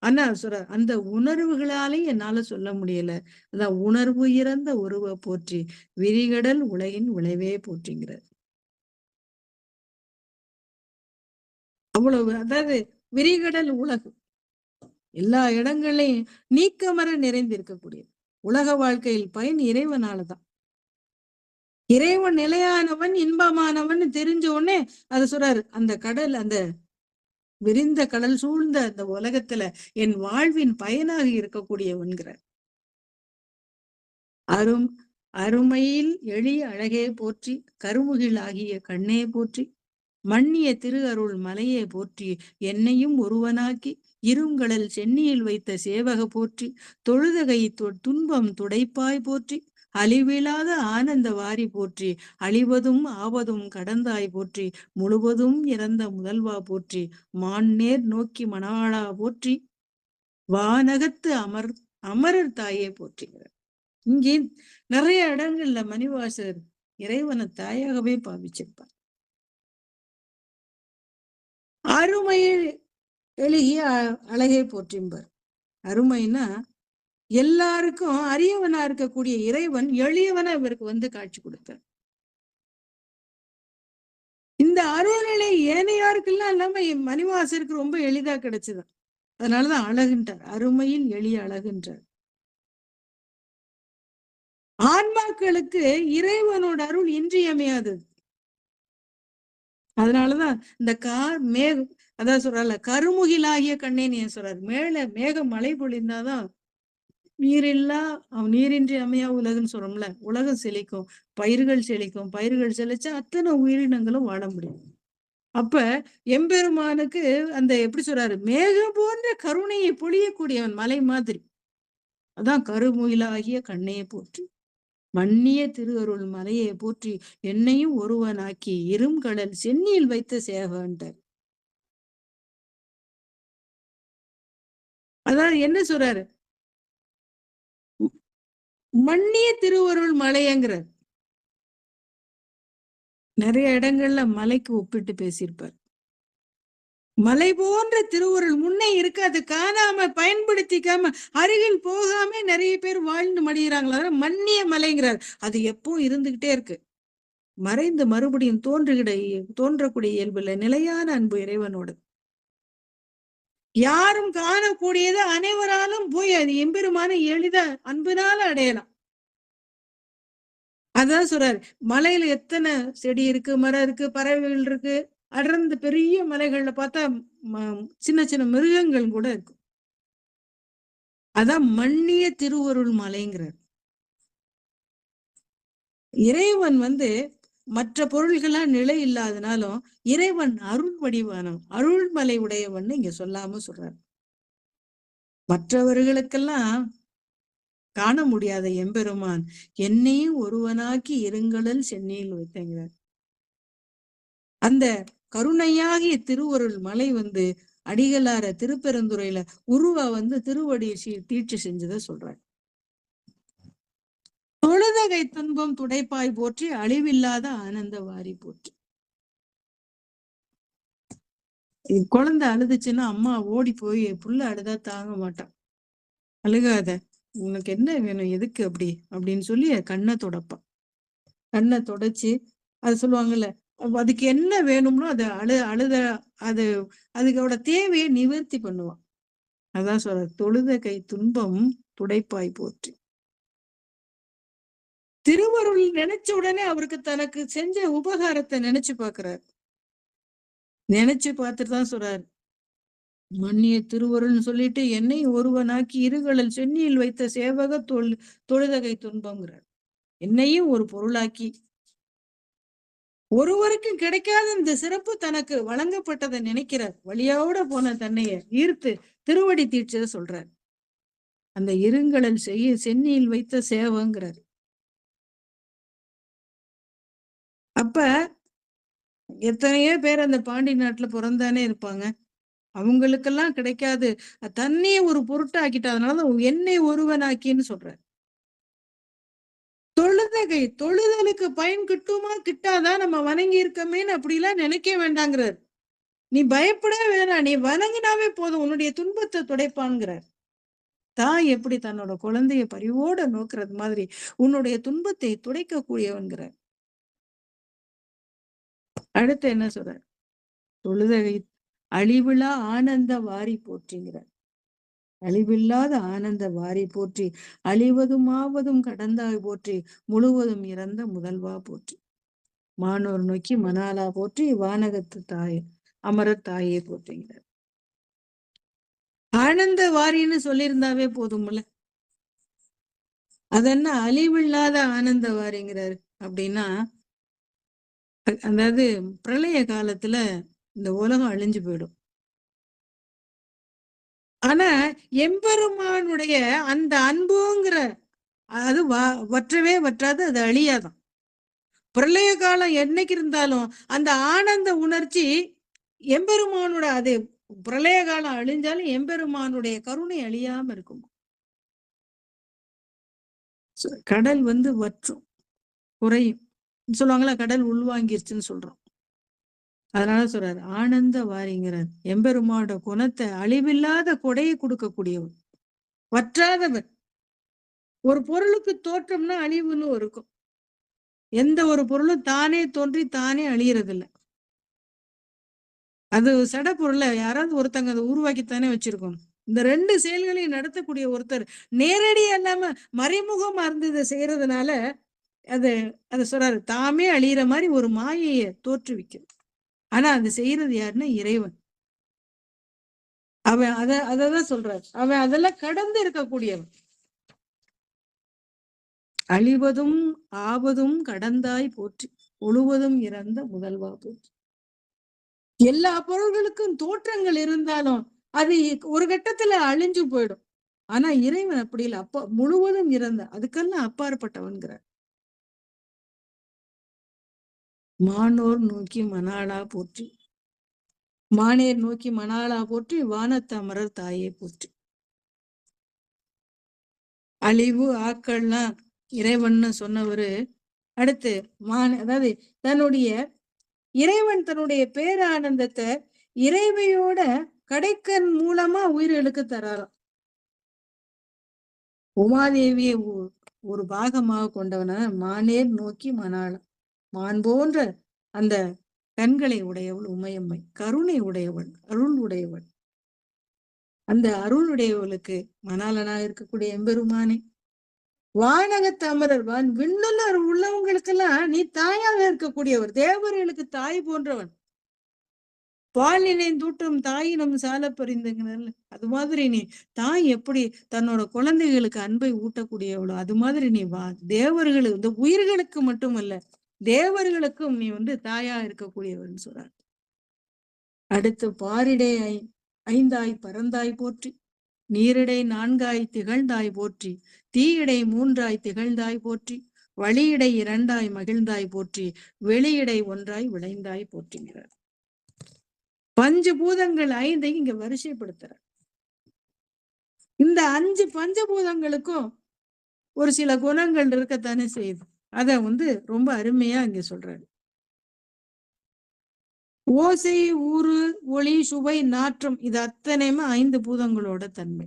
ஆனா சொல்ற அந்த உணர்வுகளாலே என்னால சொல்ல முடியல. அதான் உணர்வு இறந்த ஒருவ போற்றி, விரிகடல் உலகின் விளைவே போற்றிங்கிறார். அவ்வளவு, அதாவது விரிகடல் உலகு எல்லா இடங்களையும் நீக்கமர நிறைந்திருக்கக்கூடியது. உலக வாழ்க்கையில் பயன் இறைவனாலதான். இறைவன் நிலையானவன், இன்பமானவன் தெரிஞ்ச உடனே அது சொல்றாரு, அந்த கடல், அந்த விரிந்த கடல் சூழ்ந்த அந்த உலகத்துல என் வாழ்வின் பயனாக இருக்கக்கூடியவன்கிறார். அருமையில் எளிய அழகே போற்றி, கருமுகில் ஆகிய கண்ணே போற்றி, மன்னிய திரு அருள் மலையே போற்றி, என்னையும் ஒருவனாக்கி இருங்கடல் சென்னியில் வைத்த சேவக போற்றி, தொழுதகை துன்பம் துடைப்பாய் போற்றி, அழிவில்லாத ஆனந்த வாரி போற்றி, அழிவதும் ஆவதும் கடந்தாய் போற்றி, முழுவதும் இறந்த முதல்வா போற்றி, மான்னேர் நோக்கி மணாளா போற்றி, வானகத்து அமரர் தாயே போற்றுகிறார். இங்கே நிறைய இடங்கள்ல மணிவாசர் இறைவனை தாயாகவே பாவிச்சிருப்பார். அருமையில் எழுகிய அழகை போற்றிம்பார். அருமைன்னா எல்லாருக்கும் அரியவனா இருக்கக்கூடிய இறைவன் எளியவனா இவருக்கு வந்து காட்சி கொடுத்தார். இந்த அருள்நிலை ஏனையாருக்கெல்லாம் இல்லாம மணிவாசருக்கு ரொம்ப எளிதா கிடைச்சது. அதனாலதான் அழகுன்றார், அருமையில் எளிய அழகுன்றார். ஆன்மாக்களுக்கு இறைவனோட அருள் இன்றியமையாதது. அதனாலதான் இந்த மேகம், அதான் சொல்றால, கருமுகிலாகிய கண்ணேன்னு ஏன் சொல்றாரு, மேல மேகம் மழை பொழிந்தாதான் நீரில்லா நீரின்றி அமையா உலகுன்னு சொல்றோம்ல, உலகம் செழிக்கும், பயிர்கள் செழிக்கும், பயிர்கள் செழிச்சா அத்தனை உயிரினங்களும் வாழ முடியும். அப்ப எம்பெருமானுக்கு அந்த எப்படி சொல்றாரு, மேகம் போன்ற கருணையை பொழியக்கூடியவன், மலை மாதிரி. அதான் கருமுகிலாகிய கண்ணையை போற்றி, மன்னிய திருஅருள் மலையை போற்றி, என்னையும் ஒருவனாக்கி இருங்கடல் சென்னியில் வைத்த சேவன்ட்டார். அதாவது என்ன சொல்றாரு, மன்னிய திருவருள் மலையங்கிறார். நிறைய இடங்கள்ல மலைக்கு ஒப்பிட்டு பேசியிருப்பார். மலை போன்ற திருவுருள் முன்னே இருக்கு, அது காணாம பயன்படுத்திக்காம அருகில் போகாம நிறைய பேர் வாழ்ந்து மடிகிறாங்களா, மன்னிய மலைங்கிறார். அது எப்போ இருந்துகிட்டே இருக்கு, மறைந்து மறுபடியும் தோன்றக்கூடிய இயல்புல நிலையான அன்பு இறைவனோடு. யாரும் காணக்கூடியது அனைவராலும் போய் அது எம்பெருமான எளித அன்பினால அடையலாம். அதான் சொல்றாரு, மலையில எத்தனை செடி இருக்கு, மரம் இருக்கு, பறவைகள் இருக்கு, அடர்ந்த பெரிய மலைகள்ல பார்த்தா சின்ன சின்ன மிருகங்கள் கூட இருக்கும். அதான் மன்னிய திருவருள் மலைங்கிறார். இறைவன் மற்ற பொருள்கள்லாம் நிலை இல்லாதனாலும் இறைவன் அருள் வடிவானம், அருள்மலை உடையவன் இங்க சொல்லாம சொல்றார். மற்றவர்களுக்கெல்லாம் காண முடியாத எம்பெருமான் என்னையும் ஒருவனாக்கி இருங்கடல் சென்னையில் வைத்தங்கிறார். அந்த கருணையாகிய திருவருள் மலை அடிகளார திருப்பெருந்துறையில உருவா திருவடி தீட்சி செஞ்சதை சொல்றார். தொழுதகை துன்பம் துடைப்பாய் போற்றி, அழிவில்லாத ஆனந்த வாரி போற்றி. குழந்தை அழுதுச்சுன்னா அம்மா ஓடி போய் புள்ள அழுதா தாங்க மாட்டான், அழுகாத, உனக்கு என்ன வேணும், எதுக்கு அப்படி அப்படின்னு சொல்லி கண்ணை தொடப்பான். கண்ணை தொடச்சு அது சொல்லுவாங்கல்ல, அதுக்கு என்ன வேணும்னோ அதை அழுத அதுக்கோட தேவையை நிவர்த்தி பண்ணுவான். அதான் சொல்ற, தொழுத கை துன்பம் துடைப்பாய் போற்றி. திருவருள் நினைச்ச உடனே அவருக்கு தனக்கு செஞ்ச உபகாரத்தை நினைச்சு பாக்குறாரு. நினைச்சு பார்த்துட்டு தான் சொல்றாரு, மன்னிய திருவருள்னு சொல்லிட்டு என்னை ஒருவனாக்கி இருகடல் சென்னியில் வைத்த சேவக தொழுதகை துன்பம்ங்கிறார். என்னையும் ஒரு பொருளாக்கி, ஒருவருக்கும் கிடைக்காத இந்த சிறப்பு தனக்கு வழங்கப்பட்டதை நினைக்கிறார். வழியோட போன தன்னைய ஈர்த்து திருவடி தீட்சதை சொல்றார். அந்த இருங்கடல் சென்னியில் வைத்த சேவங்கிறார். அப்ப எத்தனையோ பேர் அந்த பாண்டி நாட்டுல பிறந்தானே இருப்பாங்க, அவங்களுக்கெல்லாம் கிடைக்காது, தன்னையே ஒரு பொருட்டாக்கிட்டு, அதனாலதான் என்னை ஒருவனாக்கின்னு சொல்றார். தொழுதகை, தொழுதலுக்கு பயன் கிட்டுமா கிட்டாதான், நம்ம வணங்கி இருக்கமேன்னு அப்படிலாம் நினைக்க வேண்டாங்கிறார். நீ பயப்பட வேணாம், நீ வணங்கினாவே போதும், உன்னுடைய துன்பத்தை துடைப்பான்கிறார். தாய் எப்படி தன்னோட குழந்தைய பரிவோட நோக்குறது மாதிரி உன்னுடைய துன்பத்தை துடைக்க கூடியவன்கிறார். அடுத்து என்ன சொல்றார், தொழுதகை அழிவிழா ஆனந்த வாரி போற்றிங்கிறார். அழிவில்லாத ஆனந்த வாரி போற்றி, அழிவதும் ஆவதும் கடந்தாய் போற்றி, முழுவதும் இறந்த முதல்வா போற்றி, மானோர் நோக்கி மணாலா போற்றி, வானகத்து தாய் அமரர் தாயே போற்றிங்கிறார். ஆனந்த வாரின்னு சொல்லியிருந்தாவே போதும்ல, அதென்ன அழிவில்லாத ஆனந்த வாரிங்கிறாரு அப்படின்னா, அதாவது பிரளய காலத்துல இந்த உலகம் அழிஞ்சு போயிடும். ஆனா எம்பெருமானுடைய அந்த அன்புங்கிற அது வற்றவே வற்றாது, அது அழியாதான். பிரளய காலம் என்னைக்கு இருந்தாலும் அந்த ஆனந்த உணர்ச்சி எம்பெருமானோட, அது பிரளய காலம் அழிஞ்சாலும் எம்பெருமானுடைய கருணை அழியாம இருக்கும். கடல் வற்றும், குறையும் சொல்லுவாங்களா, கடல் உள்வாங்கிருச்சுன்னு சொல்றோம். அதனால சொல்றாரு ஆனந்த வாரிங்கிறார். எம்பெருமானோட குணத்தை அழிவில்லாத கொடையை கொடுக்கக்கூடியவர், வற்றாதவர். ஒரு பொருளுக்கு தோற்றம்னா அழிவுன்னு இருக்கும். எந்த ஒரு பொருளும் தானே தோன்றி தானே அழியறது இல்ல. அது சட பொருள யாராவது ஒருத்தங்க அதை உருவாக்கித்தானே வச்சிருக்கோம். இந்த 2 செயல்களையும் நடத்தக்கூடிய ஒருத்தர் நேரடியா இல்லாம மறைமுகமா இருந்து இதை செய்யறதுனால அது அத சொல்றாரு. தாமே அழியிற மாதிரி ஒரு மாயைய தோற்றுவிக்கும். ஆனா அது செய்யறது யாருன்னா இறைவன். அவன் அததான் சொல்றாரு. அவன் அதெல்லாம் கடந்து இருக்கக்கூடியவன். அழிவதும் ஆவதும் கடந்தாய் போற்றி, ஒழுவதும் இறந்த முதல்வா போற்றி. எல்லா பொருள்களுக்கும் தோற்றங்கள் இருந்தாலும் அது ஒரு கட்டத்துல அழிஞ்சு போயிடும். ஆனா இறைவன் அப்படி இல்லை. அப்ப முழுவதும் இறந்த, அதுக்கெல்லாம் அப்பாற்பட்டவன்கிறார். மானோர் நோக்கி மணாளா போற்றி, மானேர் நோக்கி மணாளா போற்றி, வானத்தமரர் தாயே போற்றி. அழிவு ஆக்கள்லாம் இறைவன்னு சொன்னவரு அடுத்து அதாவது தன்னுடைய இறைவன் தன்னுடைய பேரானந்தத்தை இறைவையோட கடைக்கண் மூலமா உயிர்களுக்கு தராராம். உமாதேவியை ஒரு பாகமாக கொண்டவன மானேர் நோக்கி மணாளம். மான் போன்ற அந்த கண்களை உடையவள் உமையம்மை, கருணை உடையவள், அருள் உடையவள். அந்த அருள் உடையவளுக்கு மணாளனாக இருக்கக்கூடிய எம்பெருமானே, வானகத்து அமரர் விண்ணுலர் உள்ளவங்களுக்கெல்லாம் நீ தாயாக இருக்கக்கூடியவர், தேவர்களுக்கு தாய் போன்றவன். பாலினை தூட்டும் தாயினும் சால பறிந்துங்கிறல்ல, அது மாதிரி நீ தாய் எப்படி தன்னோட குழந்தைகளுக்கு அன்பை ஊட்டக்கூடியவளோ அது மாதிரி நீ தேவர்கள் இந்த உயிர்களுக்கு மட்டுமல்ல தேவர்களுக்கும் நீ தாயா இருக்கக்கூடியவன் சொல்றார். அடுத்து பாரிடை 5ஆய் பறந்தாய் போற்றி, நீரிடை 4ஆய் திகழ்ந்தாய் போற்றி, தீயிடை 3ஆய் திகழ்ந்தாய் போற்றி, வழியிடை 2ஆய் மகிழ்ந்தாய் போற்றி, வெளியிடை 1ஆய் விளைந்தாய் போற்றுகிறார். பஞ்சபூதங்கள் 5ஐயும் இங்க வரிசைப்படுத்துற. இந்த 5 பஞ்சபூதங்களுக்கும் ஒரு சில குணங்கள் இருக்கத்தானே செய்யுது. அத ரொம்ப அருமையா இங்க சொல்றாரு. ஓசை, ஊறு, ஒளி, சுவை, நாற்றம் இது அத்தனையுமே 5 பூதங்களோட தன்மை.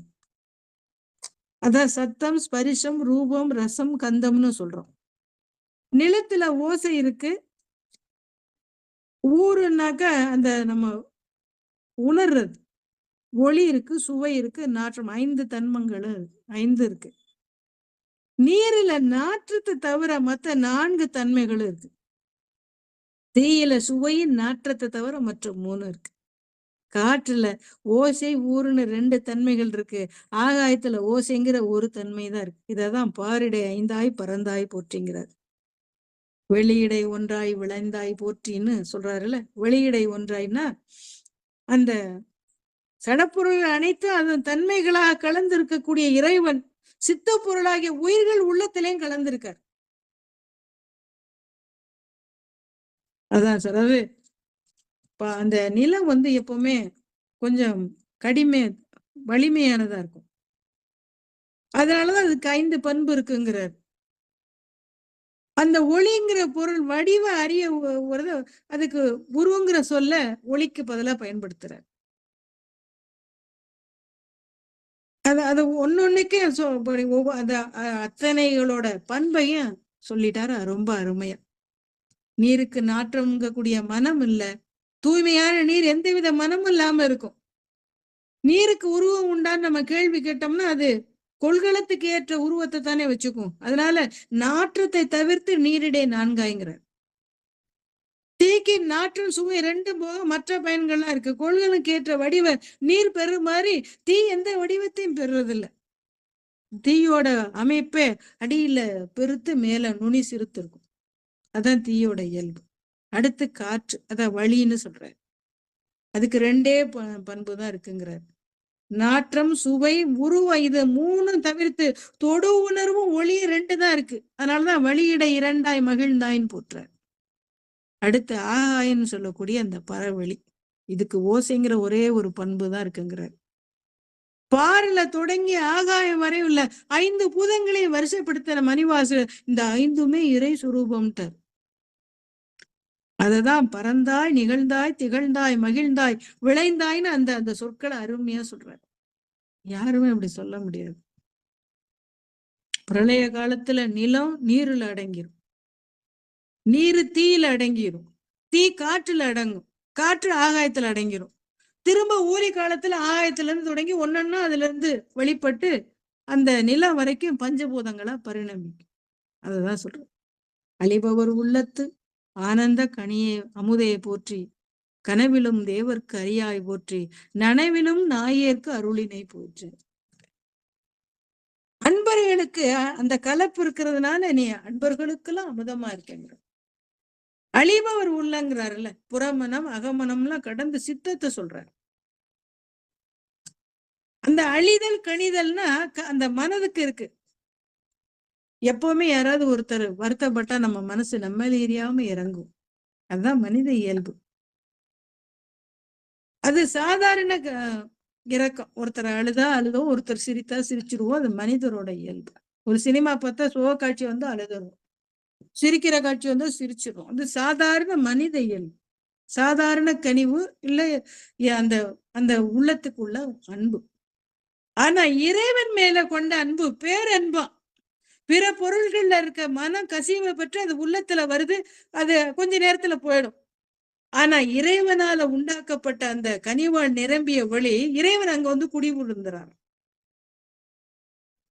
அதான் சத்தம், ஸ்பரிசம், ரூபம், ரசம், கந்தம்னு சொல்றோம். நிலத்துல ஓசை இருக்கு, ஊருனாக்க அந்த நம்ம உணர்றது, ஒளி இருக்கு, சுவை இருக்கு, நாற்றம், 5 தன்மங்களும் 5 இருக்கு. நீரில நாற்றத்தை தவிர மற்ற 4 தன்மைகளும் இருக்கு. தீயில சுவையின் நாற்றத்தை தவிர மற்ற 3 இருக்கு. காற்றுல ஓசை, ஊருன்னு 2 தன்மைகள் இருக்கு. ஆகாயத்துல ஓசைங்கிற ஒரு தன்மைதான் இருக்கு. இததான் பாரிடை 5ஆய் பறந்தாய் போற்றிங்கிறார். வெளியிடை 1ஆய் விளைந்தாய் போற்றின்னு சொல்றாருல்ல. வெளியிடை 1ஆய்னா அந்த சடப்பொருள் அனைத்தும் அதன் தன்மைகளாக கலந்து இருக்கக்கூடிய இறைவன் சித்த பொருளாகிய உயிர்கள் உள்ளத்திலையும் கலந்திருக்கார். அதான் சார். அது அந்த நிலம் எப்பவுமே கொஞ்சம் வலிமையானதா இருக்கும். அதனாலதான் அதுக்கு 5 பண்பு இருக்குங்கிறார். அந்த ஒளிங்கிற பொருள் வடிவ அறிய அதுக்கு உருவங்கிற சொல்ல ஒளிக்கு பதிலா பயன்படுத்துறார். அது ஒன்னொன்னுக்கே அத்தனைகளோட பண்பையும் சொல்லிட்டாரு ரொம்ப அருமையா. நீருக்கு நாற்றம்ங்கக்கூடிய மனம் இல்ல, தூய்மையான நீர் எந்தவித மனமும் இல்லாம இருக்கும். நீருக்கு உருவம் உண்டான்னு நம்ம கேள்வி கேட்டோம்னா அது கொள்கலத்துக்கு ஏற்ற உருவத்தை தானே வச்சுக்கும். அதனால நாற்றத்தை தவிர்த்து நீரிடை 4ஆய்ங்கிறார். தீக்கு நாற்றும் சுவை 2 போக மற்ற பயன்கள்லாம் இருக்கு. கொள்கலுக்கு ஏற்ற வடிவ நீர் பெறு மாதிரி தீ எந்த வடிவத்தையும் பெறுறதில்ல. தீயோட அமைப்பே அடியில பெருத்து மேல நுனி சிறுத்து இருக்கும். அதான் தீயோட இயல்பு. அடுத்து காற்று, அதான் வழின்னு சொல்றாரு. அதுக்கு 2 பண்பு தான் இருக்குங்கிறார். நாற்றம், சுவை, உருவம் இது 3 தவிர்த்து தொடு உணர்வும் ஒளி 2 தான் இருக்கு. அதனாலதான் வழியிட 2ஆய் மகிழ்ந்தாயின்னு போட்டுறார். அடுத்து ஆகாயன்னு சொல்லக்கூடிய அந்த பறவெளி, இதுக்கு ஓசைங்கிற ஒரே ஒரு பண்பு தான் இருக்குங்கிறார். பாரில தொடங்கி ஆகாயம் வரை உள்ள 5 பூதங்களையும் வரிசைப்படுத்துற மணிவாசு இந்த 5மே இறை சுரூபம்ட்டார். அததான் பறந்தாய், நிகழ்ந்தாய், திகழ்ந்தாய், மகிழ்ந்தாய், விளைந்தாய்ன்னு அந்த சொற்களை அருமையா சொல்றாரு. யாருமே அப்படி சொல்ல முடியாது. பிரளய காலத்துல நிலம் நீருல அடங்கிரும், நீரு தீயில அடங்கிரும், தீ காற்றுல அடங்கும், காற்று ஆகாயத்துல அடங்கிரும். திரும்ப ஊழி காலத்துல ஆகாயத்துல இருந்து தொடங்கி ஒன்னொன்னா அதுல இருந்து வெளிப்பட்டு அந்த நிலம் வரைக்கும் பஞ்சபூதங்களா பரிணமிக்கும். அதுதான் சொல்றேன். அழிபவர் உள்ளத்து ஆனந்த கனியே அமுதையை போற்றி, கனவிலும் தேவர்க்கு அரியாய் போற்றி, நனவிலும் நாயேற்கு அருளினை போற்றி. அன்பர்களுக்கு அந்த கலப்பு இருக்கிறதுனால நீ அன்பர்களுக்கெல்லாம் அமுதமா இருக்கேங்கிற. அழிபவர் உள்ளங்கிறாருல்ல, புறமனம் அகமனம்லாம் கடந்து சித்தத்தை சொல்றாரு. அந்த அழிதல் கணிதல்னா அந்த மனதுக்கு இருக்கு. எப்பவுமே யாராவது ஒருத்தர் வருத்தப்பட்டா நம்ம மனசு நம்மள எரியாம இறங்கும். அதுதான் மனித இயல்பு. அது சாதாரண இறக்கம். ஒருத்தர் அழுதா அழுதும், ஒருத்தர் சிரித்தா சிரிச்சிருவோம். அது மனிதரோட இயல்பு. ஒரு சினிமா பார்த்தா சோக காட்சி வந்து அழுதுரும், சிரிக்கிற காட்சி வந்து சிரிச்சிரும். அது சாதாரண மனித இயல்பு, சாதாரண கனிவு இல்ல அந்த அந்த உள்ளத்துக்குள்ள அன்பு. ஆனா இறைவன் மேல கொண்ட அன்பு பேரன்பா. பிற பொருள்கள்ல இருக்க மனம் கசிவை பற்றி அது உள்ளத்துல வருது, அது கொஞ்ச நேரத்துல போயிடும். ஆனா இறைவனால உண்டாக்கப்பட்ட அந்த கனிவால் நிரம்பிய ஒளி இறைவன் அங்க வந்து குடிபுகுந்துறார்.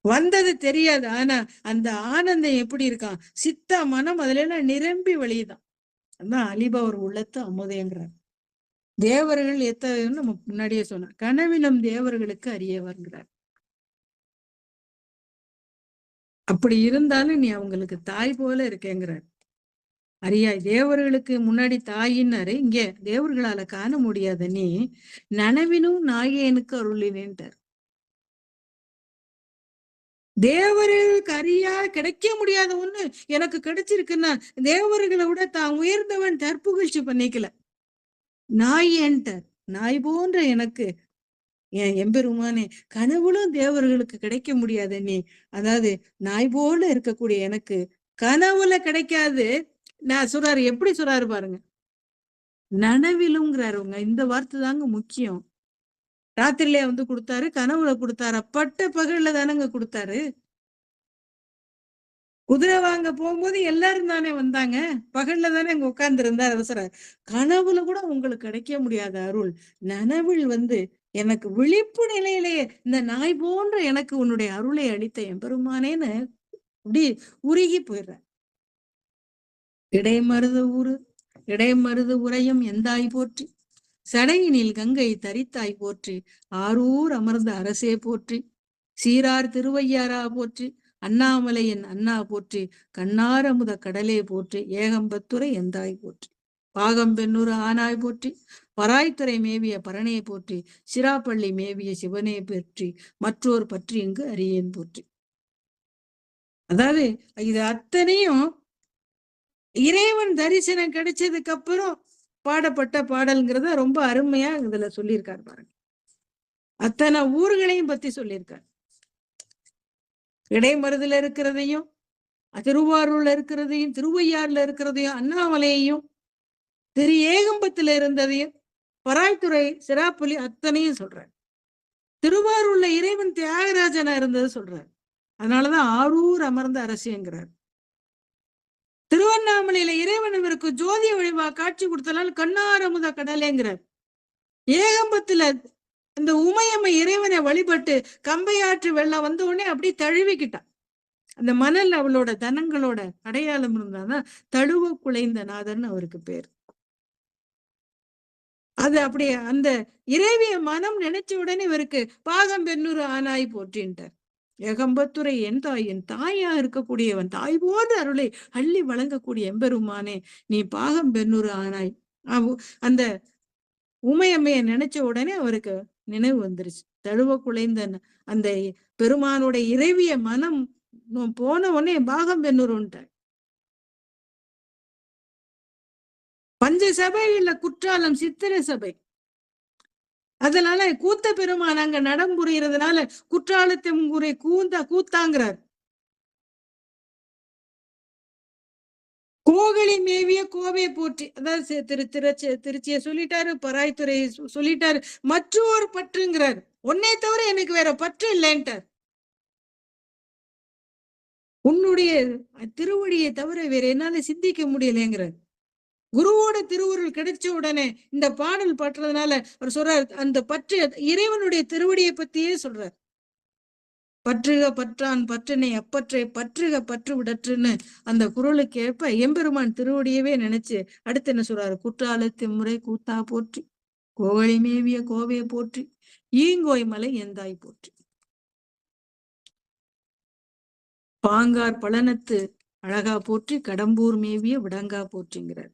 வந்தது தெரியாது. ஆனா அந்த ஆனந்தம் எப்படி இருக்கான், சித்த மனம் அதுல எல்லாம் நிரம்பி வழியுதான். அதான் அழிபவர் உள்ளத்து அமுதேங்கிறார். தேவர்கள் எத்தகையன்னு நம்ம முன்னாடியே சொன்னோம். கனவிலும் தேவர்களுக்கு அறியவர்கிறார். அப்படி இருந்தாலும் நீ அவங்களுக்கு தாய் போல இருக்கேங்கிறார். அரியாய் தேவர்களுக்கு முன்னாடி தாயின்னாரு, இங்க தேவர்களால காண முடியாத நீ நனவினும் நாயேனுக்கு அருளினேன்ட்டார். தேவர்களுக்கு அறியா கிடைக்க முடியாத ஒண்ணு எனக்கு கிடைச்சிருக்குன்னா தேவர்களை விட தான் உயர்ந்தவன் தற்புகழ்ச்சி பண்ணிக்கல. நாயேன்ட்டார். நாய் போன்ற எனக்கு எம்பெருமானே, கனவுலும் தேவர்களுக்கு கிடைக்க முடியாத நீ, அதாவது நாய் போல இருக்கக்கூடிய எனக்கு கனவுல கிடைக்காது. நான் சொல்றாரு, எப்படி சொல்றாரு பாருங்க, நனவிலுங்கிறாருங்க. இந்த வார்த்தை தாங்க முக்கியம். ராத்திரிலே வந்து கொடுத்தாரு, கனவுல கொடுத்தாரு, பட்ட பகல்ல தானங்க கொடுத்தாரு. குதிரை வாங்க போகும்போது எல்லாரும் தானே வந்தாங்க, பகல்ல தானே அங்க உட்கார்ந்து இருந்தார் அவசரம். கனவுல கூட உங்களுக்கு கிடைக்க முடியாத அருள் நனவில் வந்து எனக்கு விழிப்பு நிலையிலேயே இந்த நாய் போன்ற எனக்கு உன்னுடைய அருளை அளித்த எம்பெருமானேன்னு அப்படி உருகி போயிடுற. இடைமருது ஊரு இடைமருது உரையும் எந்தாய் போற்றி, சடையினில் கங்கை தரித்தாய் போற்றி, ஆரூர் அமர்ந்த அரசே போற்றி, சீரார் திருவையாரா போற்றி, அண்ணாமலையின் அண்ணா போற்றி, கண்ணாரமுத கடலே போற்றி, ஏகம்பத்துரை எந்தாய் போற்றி, பாகம்பெண்ணூறு ஆனாய் போற்றி, பராய்த்துறை மேவிய பரணே போற்றி, சிராப்பள்ளி மேவிய சிவனே போற்றி, மற்றோர் பற்றி இங்கு அறியேன் போற்றி. அதாவது இது அத்தனையும் இறைவன் தரிசனம் கிடைச்சதுக்கு அப்புறம் பாடப்பட்ட பாடல்ங்கிறத ரொம்ப அருமையா இதுல சொல்லியிருக்காரு பாருங்க. அத்தனை ஊர்களையும் பத்தி சொல்லியிருக்காரு. இடைமருதுல இருக்கிறதையும், திருவாரூர்ல இருக்கிறதையும், திருவையாறுல இருக்கிறதையும், அண்ணாமலையையும், திரு ஏகம்பத்துல இருந்ததையும், பராய்த்துறை சிராப்பள்ளி அத்தனையும் சொல்றாரு. திருவாரூர்ல இறைவன் தியாகராஜனா இருந்தது சொல்றாரு. அதனாலதான் ஆரூர் அமர்ந்த அரசியங்கிறார். திருவண்ணாமலையில இறைவன் இவருக்கு ஜோதிய வழிவா காட்சி கொடுத்தனால கண்ணாரமுத கடலேங்கிறார். ஏகம்பத்துல இந்த உமையம்மை இறைவனை வழிபட்டு கம்பையாற்று வெள்ளம் வந்த உடனே அப்படி தழுவிக்கிட்டான். அந்த மணல் அவளோட தனங்களோட அடையாளம் இருந்தாதான் தழுவ குலைந்த நாதர்னு அவருக்கு பேர். அது அப்படியே அந்த இறைவிய மனம் நினைச்ச உடனே இவருக்கு பாகம்பெண்ணூறு ஆனாய் போற்றின்ட்டார். ஏகம்பத்துரை என் தாய், என் தாயா இருக்கக்கூடியவன், தாய் போன்ற அருளை அள்ளி வழங்கக்கூடிய எம்பெருமானே, நீ பாகம்பெண்ணூறு ஆனாய். அந்த உமையம்மைய நினைச்ச உடனே அவருக்கு நினைவு வந்துருச்சு. தழுவ குலைந்த அந்த பெருமானுடைய இறைவிய மனம் போன உடனே பாகம்பெண்ணூறுன்ட்டார். பஞ்ச சபை இல்ல குற்றாலம் சித்திர சபை. அதனால கூத்த பெருமான் அங்க நடம்புரியறதுனால குற்றாலத்தின் கூத்தாங்கிறார். கோகலி மேவிய கோவை போற்றி, அதாவது திருச்சியை சொல்லிட்டாரு, பராய்த்துறை சொல்லிட்டாரு, மற்றொரு பற்றுங்கிறார். ஒன்னே தவிர எனக்கு வேற பற்று இல்லைன்ட்டார். உன்னுடைய திருவடியை தவிர வேற என்னால சிந்திக்க முடியலைங்கிறார். குருவோட திருவுருள் கிடைச்ச உடனே இந்த பாடல் பாட்டுறதுனால அவர் சொல்றார், அந்த பற்று இறைவனுடைய திருவடியை பத்தியே சொல்றார். பற்றுக பற்றான் பற்றினை அப்பற்றை பற்றுக பற்று விடற்றுன்னு அந்த குறளுக்கு ஏற்ப எம்பெருமான் திருவடியவே நினைச்சு அடுத்து என்ன சொல்றாரு, குற்றாலத்து முறை கூத்தா போற்றி, கோவழி மேவிய கோவையை போற்றி, ஈங்கோய் மலை எந்தாய் போற்றி, பாங்கார் பழனத்து அழகா போற்றி, கடம்பூர் மேவிய விடங்கா போற்றிங்கிறார்.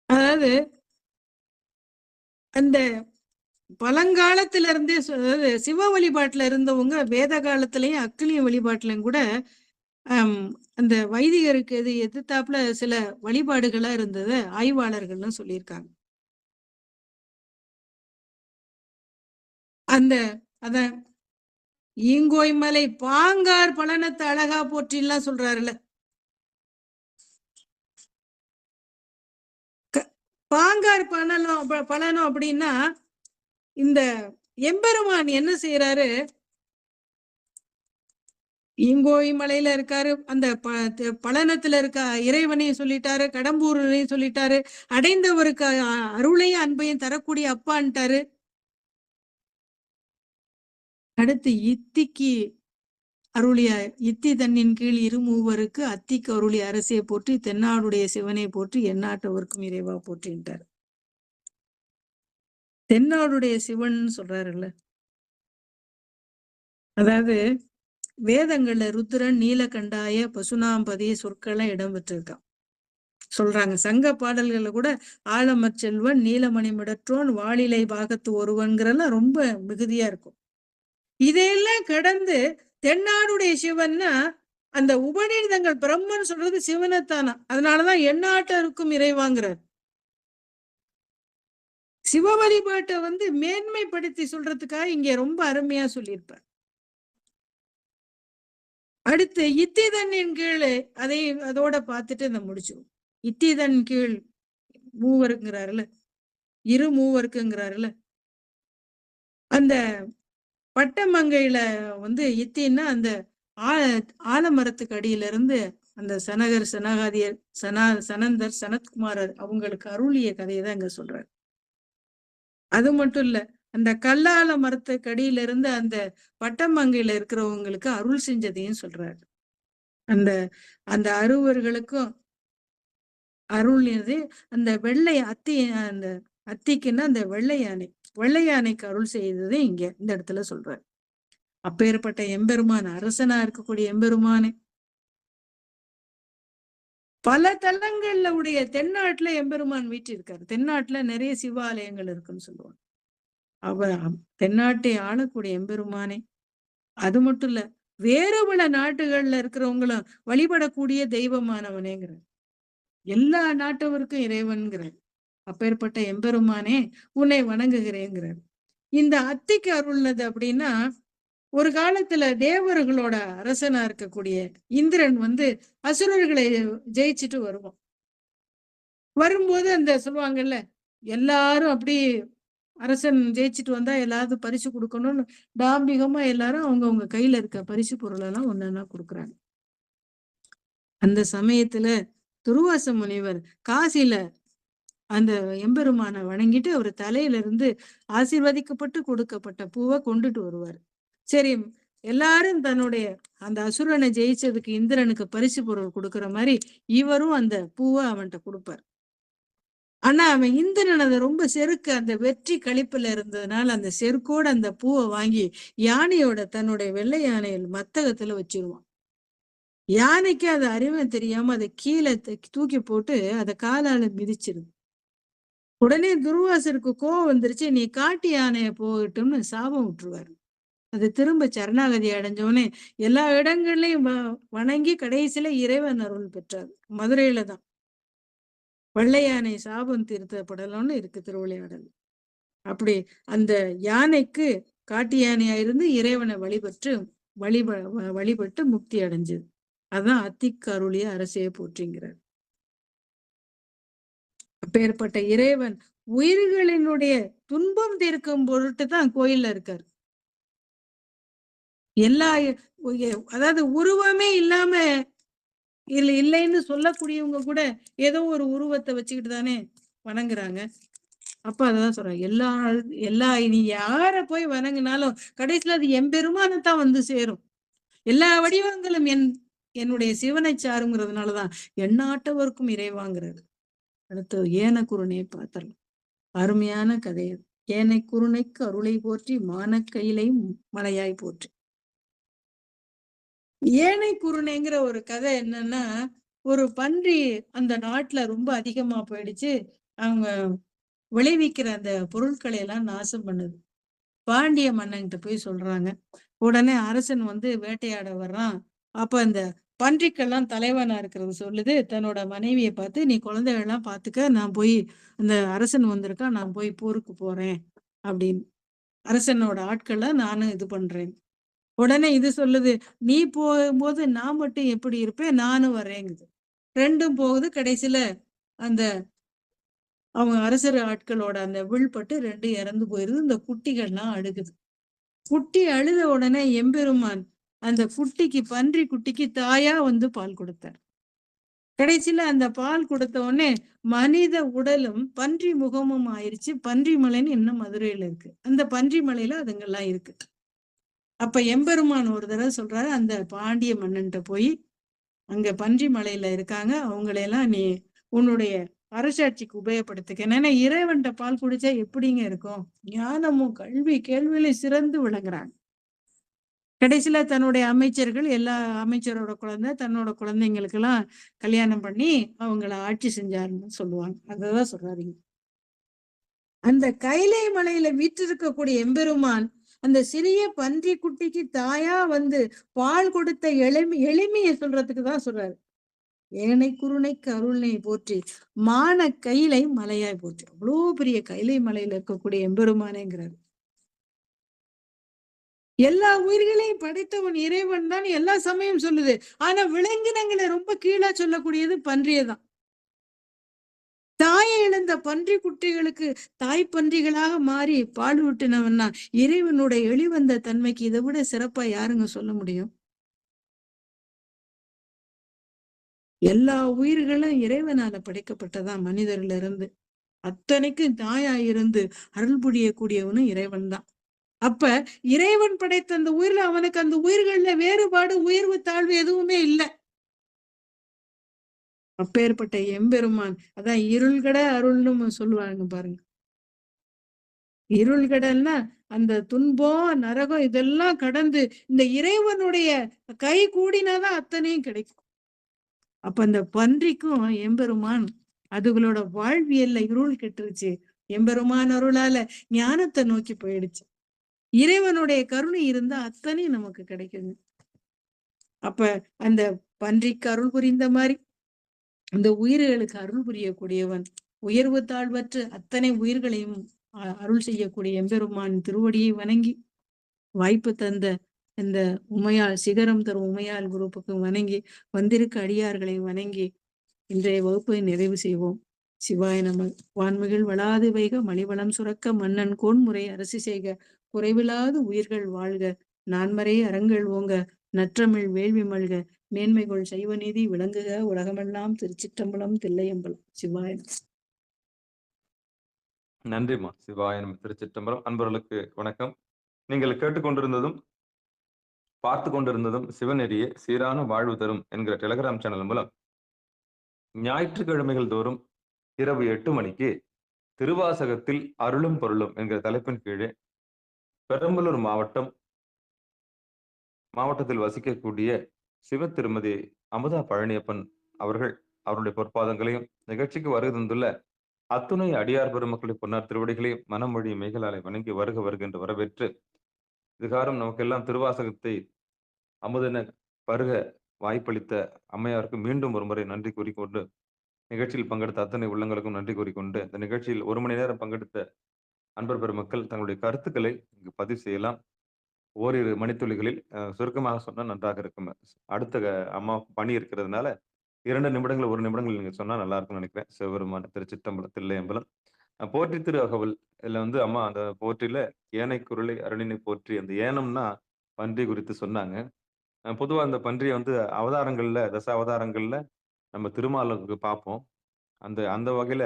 அதாவது அந்த பழங்காலத்துல இருந்தே சிவ வழிபாட்டுல இருந்தவங்க வேத காலத்திலயும் அக்கிலிய வழிபாட்டுலயும் கூட அந்த வைதிகருக்கு எதிர்த்தாப்புல சில வழிபாடுகளா இருந்ததை ஆய்வாளர்கள்னு சொல்லியிருக்காங்க. அத ஈங்கோய் மலை பாங்கார் பழனத்தை அழகா போற்றிலாம் சொல்றாருல்ல. பாங்கார் பழனம் அப்படின்னா இந்த எம்பெருமான் என்ன செய்யறாரு, ஈங்கோய் மலையில இருக்காரு, அந்த பழனத்துல இருக்க இறைவனையும் சொல்லிட்டாரு, கடம்பூரையும் சொல்லிட்டாரு, அடைந்தவருக்கு அருளையும் அன்பையும் தரக்கூடிய அப்பான்ட்டாரு. அடுத்து இத்திக்கு அருளிய இத்தி தன்னின் கீழ் இருமூவருக்கு அத்திக்கு அருளிய அரசியை போற்றி, தென்னாடுடைய சிவனை போற்றி, எந்நாட்டவருக்கும் இறைவா போற்றின்றார். தென்னாடுடைய சிவன் சொல்றாருல்ல, அதாவது வேதங்கள்ல ருத்ரன் நீலகண்டாய பசுனாம்பதிய சொற்கள்லாம் இடம் பெற்றிருக்கான் சொல்றாங்க. சங்க பாடல்கள்ல கூட ஆலமற் செல்வன் நீலமணி மிடற்றோன் வாளிலை பாகத்து ஒருவன்கிறெல்லாம் ரொம்ப மிகுதியா இருக்கும். இதையெல்லாம் கடந்து தென்னாடுடைய சிவன்னா அந்த உபநிடதங்கள் பிரம்மன் சொல்றது சிவனைத்தானா, அதனாலதான் எந்நாட்டருக்கும் இறைவாங்கிறார். சிவ வழிபாட்டை மேன்மைப்படுத்தி சொல்றதுக்காக இங்க ரொம்ப அருமையா சொல்லியிருப்பார். அடுத்து இத்திதனின் கீழ் அதோட பார்த்துட்டு நம்ம முடிச்சிடும். இத்திதன் கீழ் மூவருங்கிறாருல, இரு மூவருக்குங்கிறாருல. அந்த பட்டமங்கையில இத்தின்னா அந்த ஆலமரத்துக்கு அடியில இருந்து அந்த சனகர் சனகாதியர் சனந்தர் சனத்குமாரர் அவங்களுக்கு அருளிய கதையை தான் இங்க சொல்றாரு. அது மட்டும் இல்ல, அந்த கல்லால மரத்துக்கு அடியில இருந்து அந்த பட்டமங்கையில இருக்கிறவங்களுக்கு அருள் செஞ்சதையும் சொல்றாரு. அந்த அந்த அறுவர்களுக்கும் அருள்னது அந்த வெள்ளை அந்த அத்திக்குன்னா அந்த வெள்ளை யானைக்கு அருள் செய்தது இங்க இந்த இடத்துல சொல்றாரு. அப்பேற்பட்ட எம்பெருமான், அரசனா இருக்கக்கூடிய எம்பெருமானே பல தலங்கள்ல உடைய தென்னாட்டுல எம்பெருமான் வீற்றிருக்காரு. தென்னாட்டுல நிறைய சிவாலயங்கள் இருக்குன்னு சொல்லுவாங்க. அவர் தென்னாட்டை ஆளக்கூடிய எம்பெருமானே. அது மட்டும் இல்ல, வேறு பல நாட்டுகள்ல இருக்கிறவங்களும் வழிபடக்கூடிய தெய்வமானவனேங்கிற, எல்லா நாட்டவருக்கும் இறைவன்கிறார். அப்பேற்பட்ட எம்பெருமானே உன்னை வணங்குகிறேங்கிறார். இந்த அத்திக்கு அருள்னது அப்படின்னா, ஒரு காலத்துல தேவர்களோட அரசனா இருக்கக்கூடிய இந்திரன் அசுரர்களை ஜெயிச்சுட்டு வருவான். வரும்போது அந்த சொல்லுவாங்கல்ல, எல்லாரும் அப்படி அரசன் ஜெயிச்சுட்டு வந்தா எல்லாரும் பரிசு கொடுக்கணும்னு டாம்பிகமா எல்லாரும் அவங்கவுங்க கையில இருக்க பரிசு பொருள் எல்லாம் ஒன்னா கொடுக்குறாங்க. அந்த சமயத்துல துர்வாச முனிவர் காசில அந்த எம்பெருமான வணங்கிட்டு அவர் தலையில இருந்து ஆசீர்வதிக்கப்பட்டு கொடுக்கப்பட்ட பூவை கொண்டுட்டு வருவார். சரி, எல்லாரும் தன்னுடைய அந்த அசுரனை ஜெயிச்சதுக்கு இந்திரனுக்கு பரிசு பொருள் கொடுக்குற மாதிரி இவரும் அந்த பூவை அவன்கிட்ட கொடுப்பார். ஆனா அவன் இந்திரன் அதை ரொம்ப செருக்கு, அந்த வெற்றி கழிப்புல இருந்ததுனால அந்த செருக்கோட அந்த பூவை வாங்கி யானையோட தன்னுடைய வெள்ளை யானையில் மத்தகத்துல வச்சிருவான். யானைக்கு அது அறிவை தெரியாம அதை கீழே தூக்கி போட்டு அதை காலால மிதிச்சிருது. உடனே துர்வாசருக்கு கோவம் வந்துருச்சு, நீ காட்டு யானைய போகட்டும்னு சாபம் விட்டுருவாரு. அது திரும்ப சரணாகதி அடைஞ்சோடனே எல்லா இடங்கள்லயும் வணங்கி கடைசியில இறைவன் அருள் பெற்றார். மதுரையில தான் வெள்ளை யானை சாபம் திருத்தப்படலம்னு இருக்கு திருவிளையாடல். அப்படி அந்த யானைக்கு காட்டு யானையா இருந்து இறைவனை வழிபட்டு முக்தி அடைஞ்சது. அதான் அத்திக்கு அருளிய அரசையை போற்றிங்கிறார். அப்பேற்பட்ட இறைவன் உயிர்களினுடைய துன்பம் தீர்க்கும் பொருட்டு தான் கோயில்ல இருக்காரு. எல்லா அதாவது உருவமே இல்லாம இல்லைன்னு சொல்லக்கூடியவங்க கூட ஏதோ ஒரு உருவத்தை வச்சுக்கிட்டு தானே வணங்குறாங்க. அப்ப அதான் சொல்றேன், எல்லா நீ யார போய் வணங்கினாலும் கடைசியில அது எம்பெருமானத்தான் வந்து சேரும். எல்லா வடிவங்களும் என்னுடைய சிவனை சாருங்கிறதுனாலதான் எண்ணாட்டவர்க்கும் இறைவாங்கிறது. அடுத்து ஏன குருனை பார்த்தரலாம். அருமையான கதை அது. ஏனை குருனைக்கு அருளை போற்றி மானக்கையிலை மலையாய் போற்றி. ஏனை குருணைங்கிற ஒரு கதை என்னன்னா, ஒரு பன்றி அந்த நாட்டுல ரொம்ப அதிகமா போயிடுச்சு. அவங்க விளைவிக்கிற அந்த பொருட்களை எல்லாம் நாசம் பண்ணுது. பாண்டிய மன்னன்கிட்ட போய் சொல்றாங்க. உடனே அரசன் வந்து வேட்டையாட வர்றான். அப்ப அந்த பன்றிக்கெல்லாம் தலைவனா இருக்கிறது சொல்லுது, தன்னோட மனைவியை பார்த்து, நீ குழந்தைகள் எல்லாம் பார்த்துக்க, நான் போய் அந்த அரசன் வந்திருக்கான், நான் போய் போருக்கு போறேன் அப்படின்னு. அரசனோட ஆட்களை நானும் இது பண்றேன். உடனே இது சொல்லுது, நீ போகும்போது நான் மட்டும் எப்படி இருப்பேன், நானும் வரேங்குது. ரெண்டும் போகுது. கடைசியில அந்த அவங்க அரசர் ஆட்களோட அந்த வில்பட்டு ரெண்டும் இறந்து போயிருது. இந்த குட்டிகள்லாம் அழுகுது. குட்டி அழுத உடனே எம்பெருமான் அந்த குட்டிக்கு, பன்றி குட்டிக்கு தாயா வந்து பால் கொடுத்தார். கடைசியில அந்த பால் கொடுத்த உடனே மனித உடலும் பன்றி முகமும் ஆயிருச்சு. பன்றி மலைன்னு இன்னும் மதுரையில இருக்கு. அந்த பன்றி மலையில அதுங்கெல்லாம் இருக்கு. அப்ப எம்பெருமான் ஒரு தடவை சொல்றாரு, அந்த பாண்டிய மன்னன்ட்ட போய், அங்க பன்றி மலையில இருக்காங்க, அவங்களையெல்லாம் நீ உன்னுடைய அரசாட்சிக்கு உபயோகப்படுத்துக்க. ஏன்னா இறைவன்ட்ட பால் குடிச்சா எப்படிங்க இருக்கும்? ஞானமும் கல்வி கேள்வியில சிறந்து விளங்குறாங்க. கடைசியில தன்னுடைய அமைச்சர்கள், எல்லா அமைச்சரோட குழந்தை தன்னோட குழந்தைங்களுக்கு எல்லாம் கல்யாணம் பண்ணி அவங்கள ஆட்சி செஞ்சாருன்னு சொல்லுவாங்க. அததான் சொல்றாருங்க. அந்த கைலை மலையில வீற்றிருக்கக்கூடிய எம்பெருமான் அந்த சிறிய பன்றி குட்டிக்கு தாயா வந்து பால் கொடுத்த எளிமையை சொல்றதுக்கு தான் சொல்றாரு. ஏனை குருணைக்கு அருள்னை போற்றி மான கைலை மலையாய் போற்றி. அவ்வளோ பெரிய கைலை மலையில இருக்கக்கூடிய எம்பெருமானேங்கிறாரு. எல்லா உயிர்களையும் படைத்தவன் இறைவன் தான் எல்லா சமயம் சொல்லுது. ஆனா விலங்கினங்களை ரொம்ப கீழா சொல்லக்கூடியது பன்றியதான். தாயை இழந்த பன்றி குட்டிகளுக்கு தாய் பன்றிகளாக மாறி பால் ஊட்டினவன்னா இறைவனுடைய எளிவந்த தன்மைக்கு இதை விட சிறப்பா யாருங்க சொல்ல முடியும்? எல்லா உயிர்களும் இறைவனால படைக்கப்பட்டதான். மனிதர்ல இருந்து அத்தனைக்கும் தாயா இருந்து அருள் புரியக்கூடியவனும் இறைவன் தான். அப்ப இறைவன் படைத்த அந்த உயிர்ல அவனுக்கு அந்த உயிர்கள்ல வேறுபாடு, உயர்வு தாழ்வு எதுவுமே இல்லை. அப்பேற்பட்ட எம்பெருமான் அதான் இருள்கட அருள்னு சொல்லுவாங்க பாருங்க. இருள்கடல்னா அந்த துன்பம், நரகம் இதெல்லாம் கடந்து இந்த இறைவனுடைய கை கூடினாதான் அத்தனையும் கிடைக்கும். அப்ப அந்த பன்றிக்கும் எம்பெருமான் அதுகளோட வாழ்வியல்ல இருள் கெட்டுருச்சு. எம்பெருமான் அருளால ஞானத்தை நோக்கி போயிடுச்சு. இறைவனுடைய கருணை இருந்தா அத்தனையும் நமக்கு கிடைக்குங்க. அப்ப அந்த பன்றிக்கு அருள் புரிந்த மாதிரி அந்த உயிர்களுக்கு அருள் புரியக்கூடியவன், உயர்வு தாழ்வற்று அத்தனை உயிர்களையும் அருள் செய்யக்கூடிய எம்பெருமான் திருவடியை வணங்கி, வாய்ப்பு தந்த இந்த உமையாள் சிகரம் தரும் உமையாள் குரூப்புக்கு வணங்கி, வந்திருக்க அடியார்களை வணங்கி இன்றைய வகுப்பை நிறைவு செய்வோம். சிவாய நம. வான்மிகள் வளாது வைக மலிவளம் சுரக்க மன்னன் கோன்முறை அரசு செய்க குறைவில்லாது உயிர்கள் வாழ்க நான்மறை அறங்கள் ஓங்க நற்றமிழ் வேள்வி மல்க மேன்மைகள் சைவ நீதி விளங்குக உலகமெல்லாம். திருச்சிற்றம்பலம் தில்லையம்பலம். சிவாய நன்றிம்மா. சிவாய நம. திருச்சிற்றம்பலம். அன்பர்களுக்கு வணக்கம். நீங்கள் கேட்டுக்கொண்டிருந்ததும் பார்த்து கொண்டிருந்ததும் சிவநெறியே சீரான வாழ்வு தரும் என்கிற டெலிகிராம் சேனல் மூலம் ஞாயிற்றுக்கிழமைகள் தோறும் இரவு 8 மணிக்கு திருவாசகத்தில் அருளும் பொருளும் என்கிற தலைப்பின் கீழே பெரம்பலூர் மாவட்டத்தில் வசிக்கக்கூடிய சிவ திருமதி அமுதா பழனியப்பன் அவர்கள் அவருடைய பொற்பாதங்களையும் நிகழ்ச்சிக்கு வருகை தந்துள்ள அத்துணை அடியார் பெருமக்களுடைய பொன்னார் திருவடிகளையும் மனமொழி மேகலாலை வணங்கி வருக வருக என்று வரவேற்று, இதுகாரம் நமக்கெல்லாம் திருவாசகத்தை அமுதன பருக வாய்ப்பளித்த அம்மையாருக்கு மீண்டும் ஒரு முறை நன்றி கூறிக்கொண்டு, நிகழ்ச்சியில் பங்கெடுத்த அத்தனை உள்ளங்களுக்கும் நன்றி கூறிக்கொண்டு, இந்த நிகழ்ச்சியில் 1 மணி நேரம் பங்கெடுத்த அன்பர் பெருமக்கள் தங்களுடைய கருத்துக்களை இங்கு பதிவு செய்யலாம். ஓரிரு மணித்துளிகளில் சுருக்கமாக சொன்னா நன்றாக இருக்கும். அடுத்த அம்மா பணி இருக்கிறதுனால 2 நிமிடங்கள் 1 நிமிடங்கள் நீங்க சொன்னா நல்லா இருக்கும்னு நினைக்கிறேன். சிவபெருமான் திருச்சிற்றம்பலம் தில்லையம்பலம். போற்றி திரு அகவல் இதுல வந்து அம்மா அந்த போற்றில ஏனை குரலை அருளினை போற்றி, அந்த ஏனம்னா பன்றி குறித்து சொன்னாங்க. பொதுவா அந்த பன்றிய வந்து அவதாரங்கள்ல, தச அவதாரங்கள்ல நம்ம திருமாலுக்கு பார்ப்போம். அந்த அந்த வகையில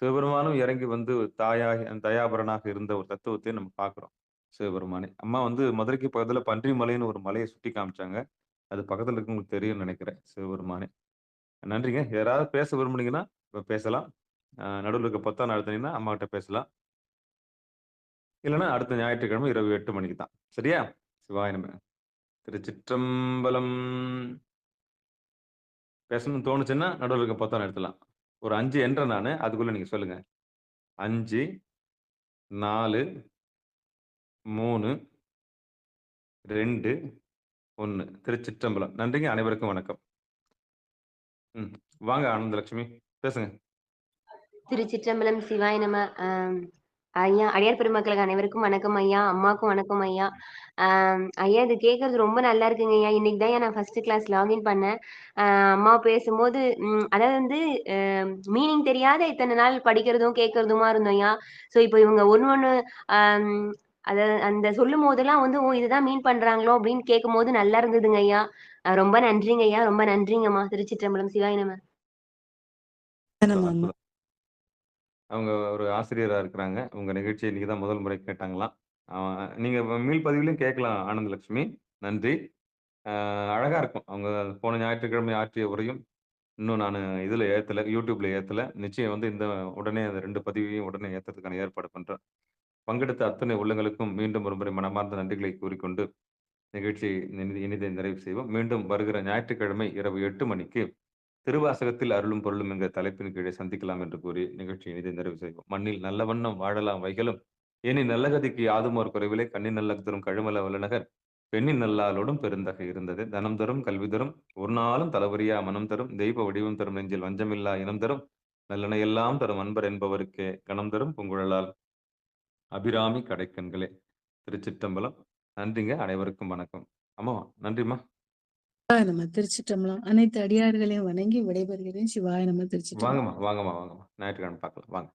சிவபெருமானும் இறங்கி வந்து தாயாகி தயாபரனாக இருந்த ஒரு தத்துவத்தையும் நம்ம பார்க்கிறோம். சிவபெருமானே. அம்மா வந்து மதுரைக்கு பக்கத்துல பன்றி மலைன்னு ஒரு மலைய சுட்டி காமிச்சாங்க. அது பக்கத்துல இருக்கவங்களுக்கு தெரியும்னு நெனைக்கிறேன். சிவபெருமானே. நன்றிங்க. யாராவது பேச விரும்புனீங்கன்னா, இப்ப பேசலாம். நடுவுல இருக்க பொத்தான அழுத்துனீங்கன்னா, அம்மாகிட்ட பேசலாம். இல்லன்னா அடுத்த ஞாயிற்றுக்கிழமை இரவு 8 மணிக்கு தான். சரியா? சிவாய நம. திருச்சிற்றம்பலம். பேசணும்னு தோணுச்சுன்னா, நடுவுல இருக்க பொத்தான அழுத்தலாம். ஒரு 5 எண்றேன் நானு. அதுக்குள்ள நீங்க சொல்லுங்க. 5, 4, 3, 2, 1. திருச்சிற்றம்பலம். நன்றிங்க. அனைவருக்கும் வணக்கம். ம். வாங்க ஆனந்தலட்சுமி. பேசுங்க. திருச்சிற்றம்பலம் சிவாய நம. ஐயா அடியார் பெருமக்களுக்கு அனைவருக்கும் வணக்கம் ஐயா. அம்மாக்கும் வணக்கம் ஐயா. ஐயா இது கேட்கறது ரொம்ப நல்லா இருக்குங்க ஐயா. இன்னைக்கு தான் நான் ஃபர்ஸ்ட் கிளாஸ் லாகின் பண்ணேன். அம்மா பேசும்போது அதாவது வந்து மீனிங் தெரியாத இத்தனை நாள் படிக்கிறதும் கேட்கறதுமா இருந்தோம் ஐயா. ஸோ இப்போ இவங்க ஒண்ணு ஆம், அத அந்த சொல்லும் போதெல்லாம் வந்து ஓ இதுதான் மீன் பண்றாங்களோ அப்படின்னு கேட்கும் போது நல்லா இருந்ததுங்க ஐயா. ரொம்ப நன்றிங்க ஐயா. ரொம்ப நன்றிங்கம்மா. திருச்சிற்றம்பலம் சிவாய நம. நம்ம அம்மா. அற்புதம். அவங்க ஒரு ஆசிரியரா இருக்கிறாங்க. உங்க நிகழ்ச்சிய இன்னைக்கு தான் முதல் முறை கேட்டாங்களாம். நீங்க மீள் பதிவிலும் கேட்கலாம் ஆனந்தலட்சுமி. நன்றி. அழகா இருக்கும். அவங்க போன ஞாயிற்றுக்கிழமை ஆற்றிய உரையும், இன்னும் நானு இதுல ஏத்தல. YouTubeல ஏத்தல. நிச்சயம் வந்து இந்த உடனே அந்த 2 பதிவையும் உடனே ஏத்துறதுக்கான ஏற்பாடு பண்றேன். பங்கெடுத்த அத்தனை உள்ளங்களுக்கும் மீண்டும் ஒருமுறை மனமார்ந்த நன்றிகளை கூறிக்கொண்டு, நிகழ்ச்சியை இனிதே நிறைவு செய்வோம். மீண்டும் வருகிற ஞாயிற்றுக்கிழமை இரவு 8 மணிக்கு திருவாசகத்தில் அருளும் பொருளும் என்கிற தலைப்பின் கீழே சந்திக்கலாம் என்று கூறி நிகழ்ச்சியை இனிதே நிறைவு செய்வோம். மண்ணில் நல்ல வண்ணம் வாழலாம் வைகளும், ஏனி நல்ல கதிக்கு யாதுமோர் குறைவிலே கண்ணின் நல்ல தரும் கழுமல வல்லநகர் பெண்ணின் நல்லாளோடும் பெருந்தகை இருந்தது. தனம் தரும் கல்வி தரும் ஒரு நாளும் தளவறியா மனம் தரும் தெய்வ வடிவம் தரும் நெஞ்சில் வஞ்சமில்லா இனம் தரும் நல்லன எல்லாம் தரும் அன்பர் என்பவருக்கே கணம் தரும் பூங்குழலால் அபிராமி கடைக்கண்களே. திருச்சிற்றம்பலம். நன்றிங்க. அனைவருக்கும் வணக்கம். அம்மா நன்றிம்மா. சிவாய நம. திருச்சிற்றம்பலம். அனைத்து அடியார்களையும் வணங்கி விடைபெறுகிறேன். சிவாய நம. திருச்சிற்றம்பலம். வாங்கம்மா, வாங்கம்மா, வாங்கம்மா. ஞாயிற்றுக்கிழமை பார்க்கலாம். வாங்க.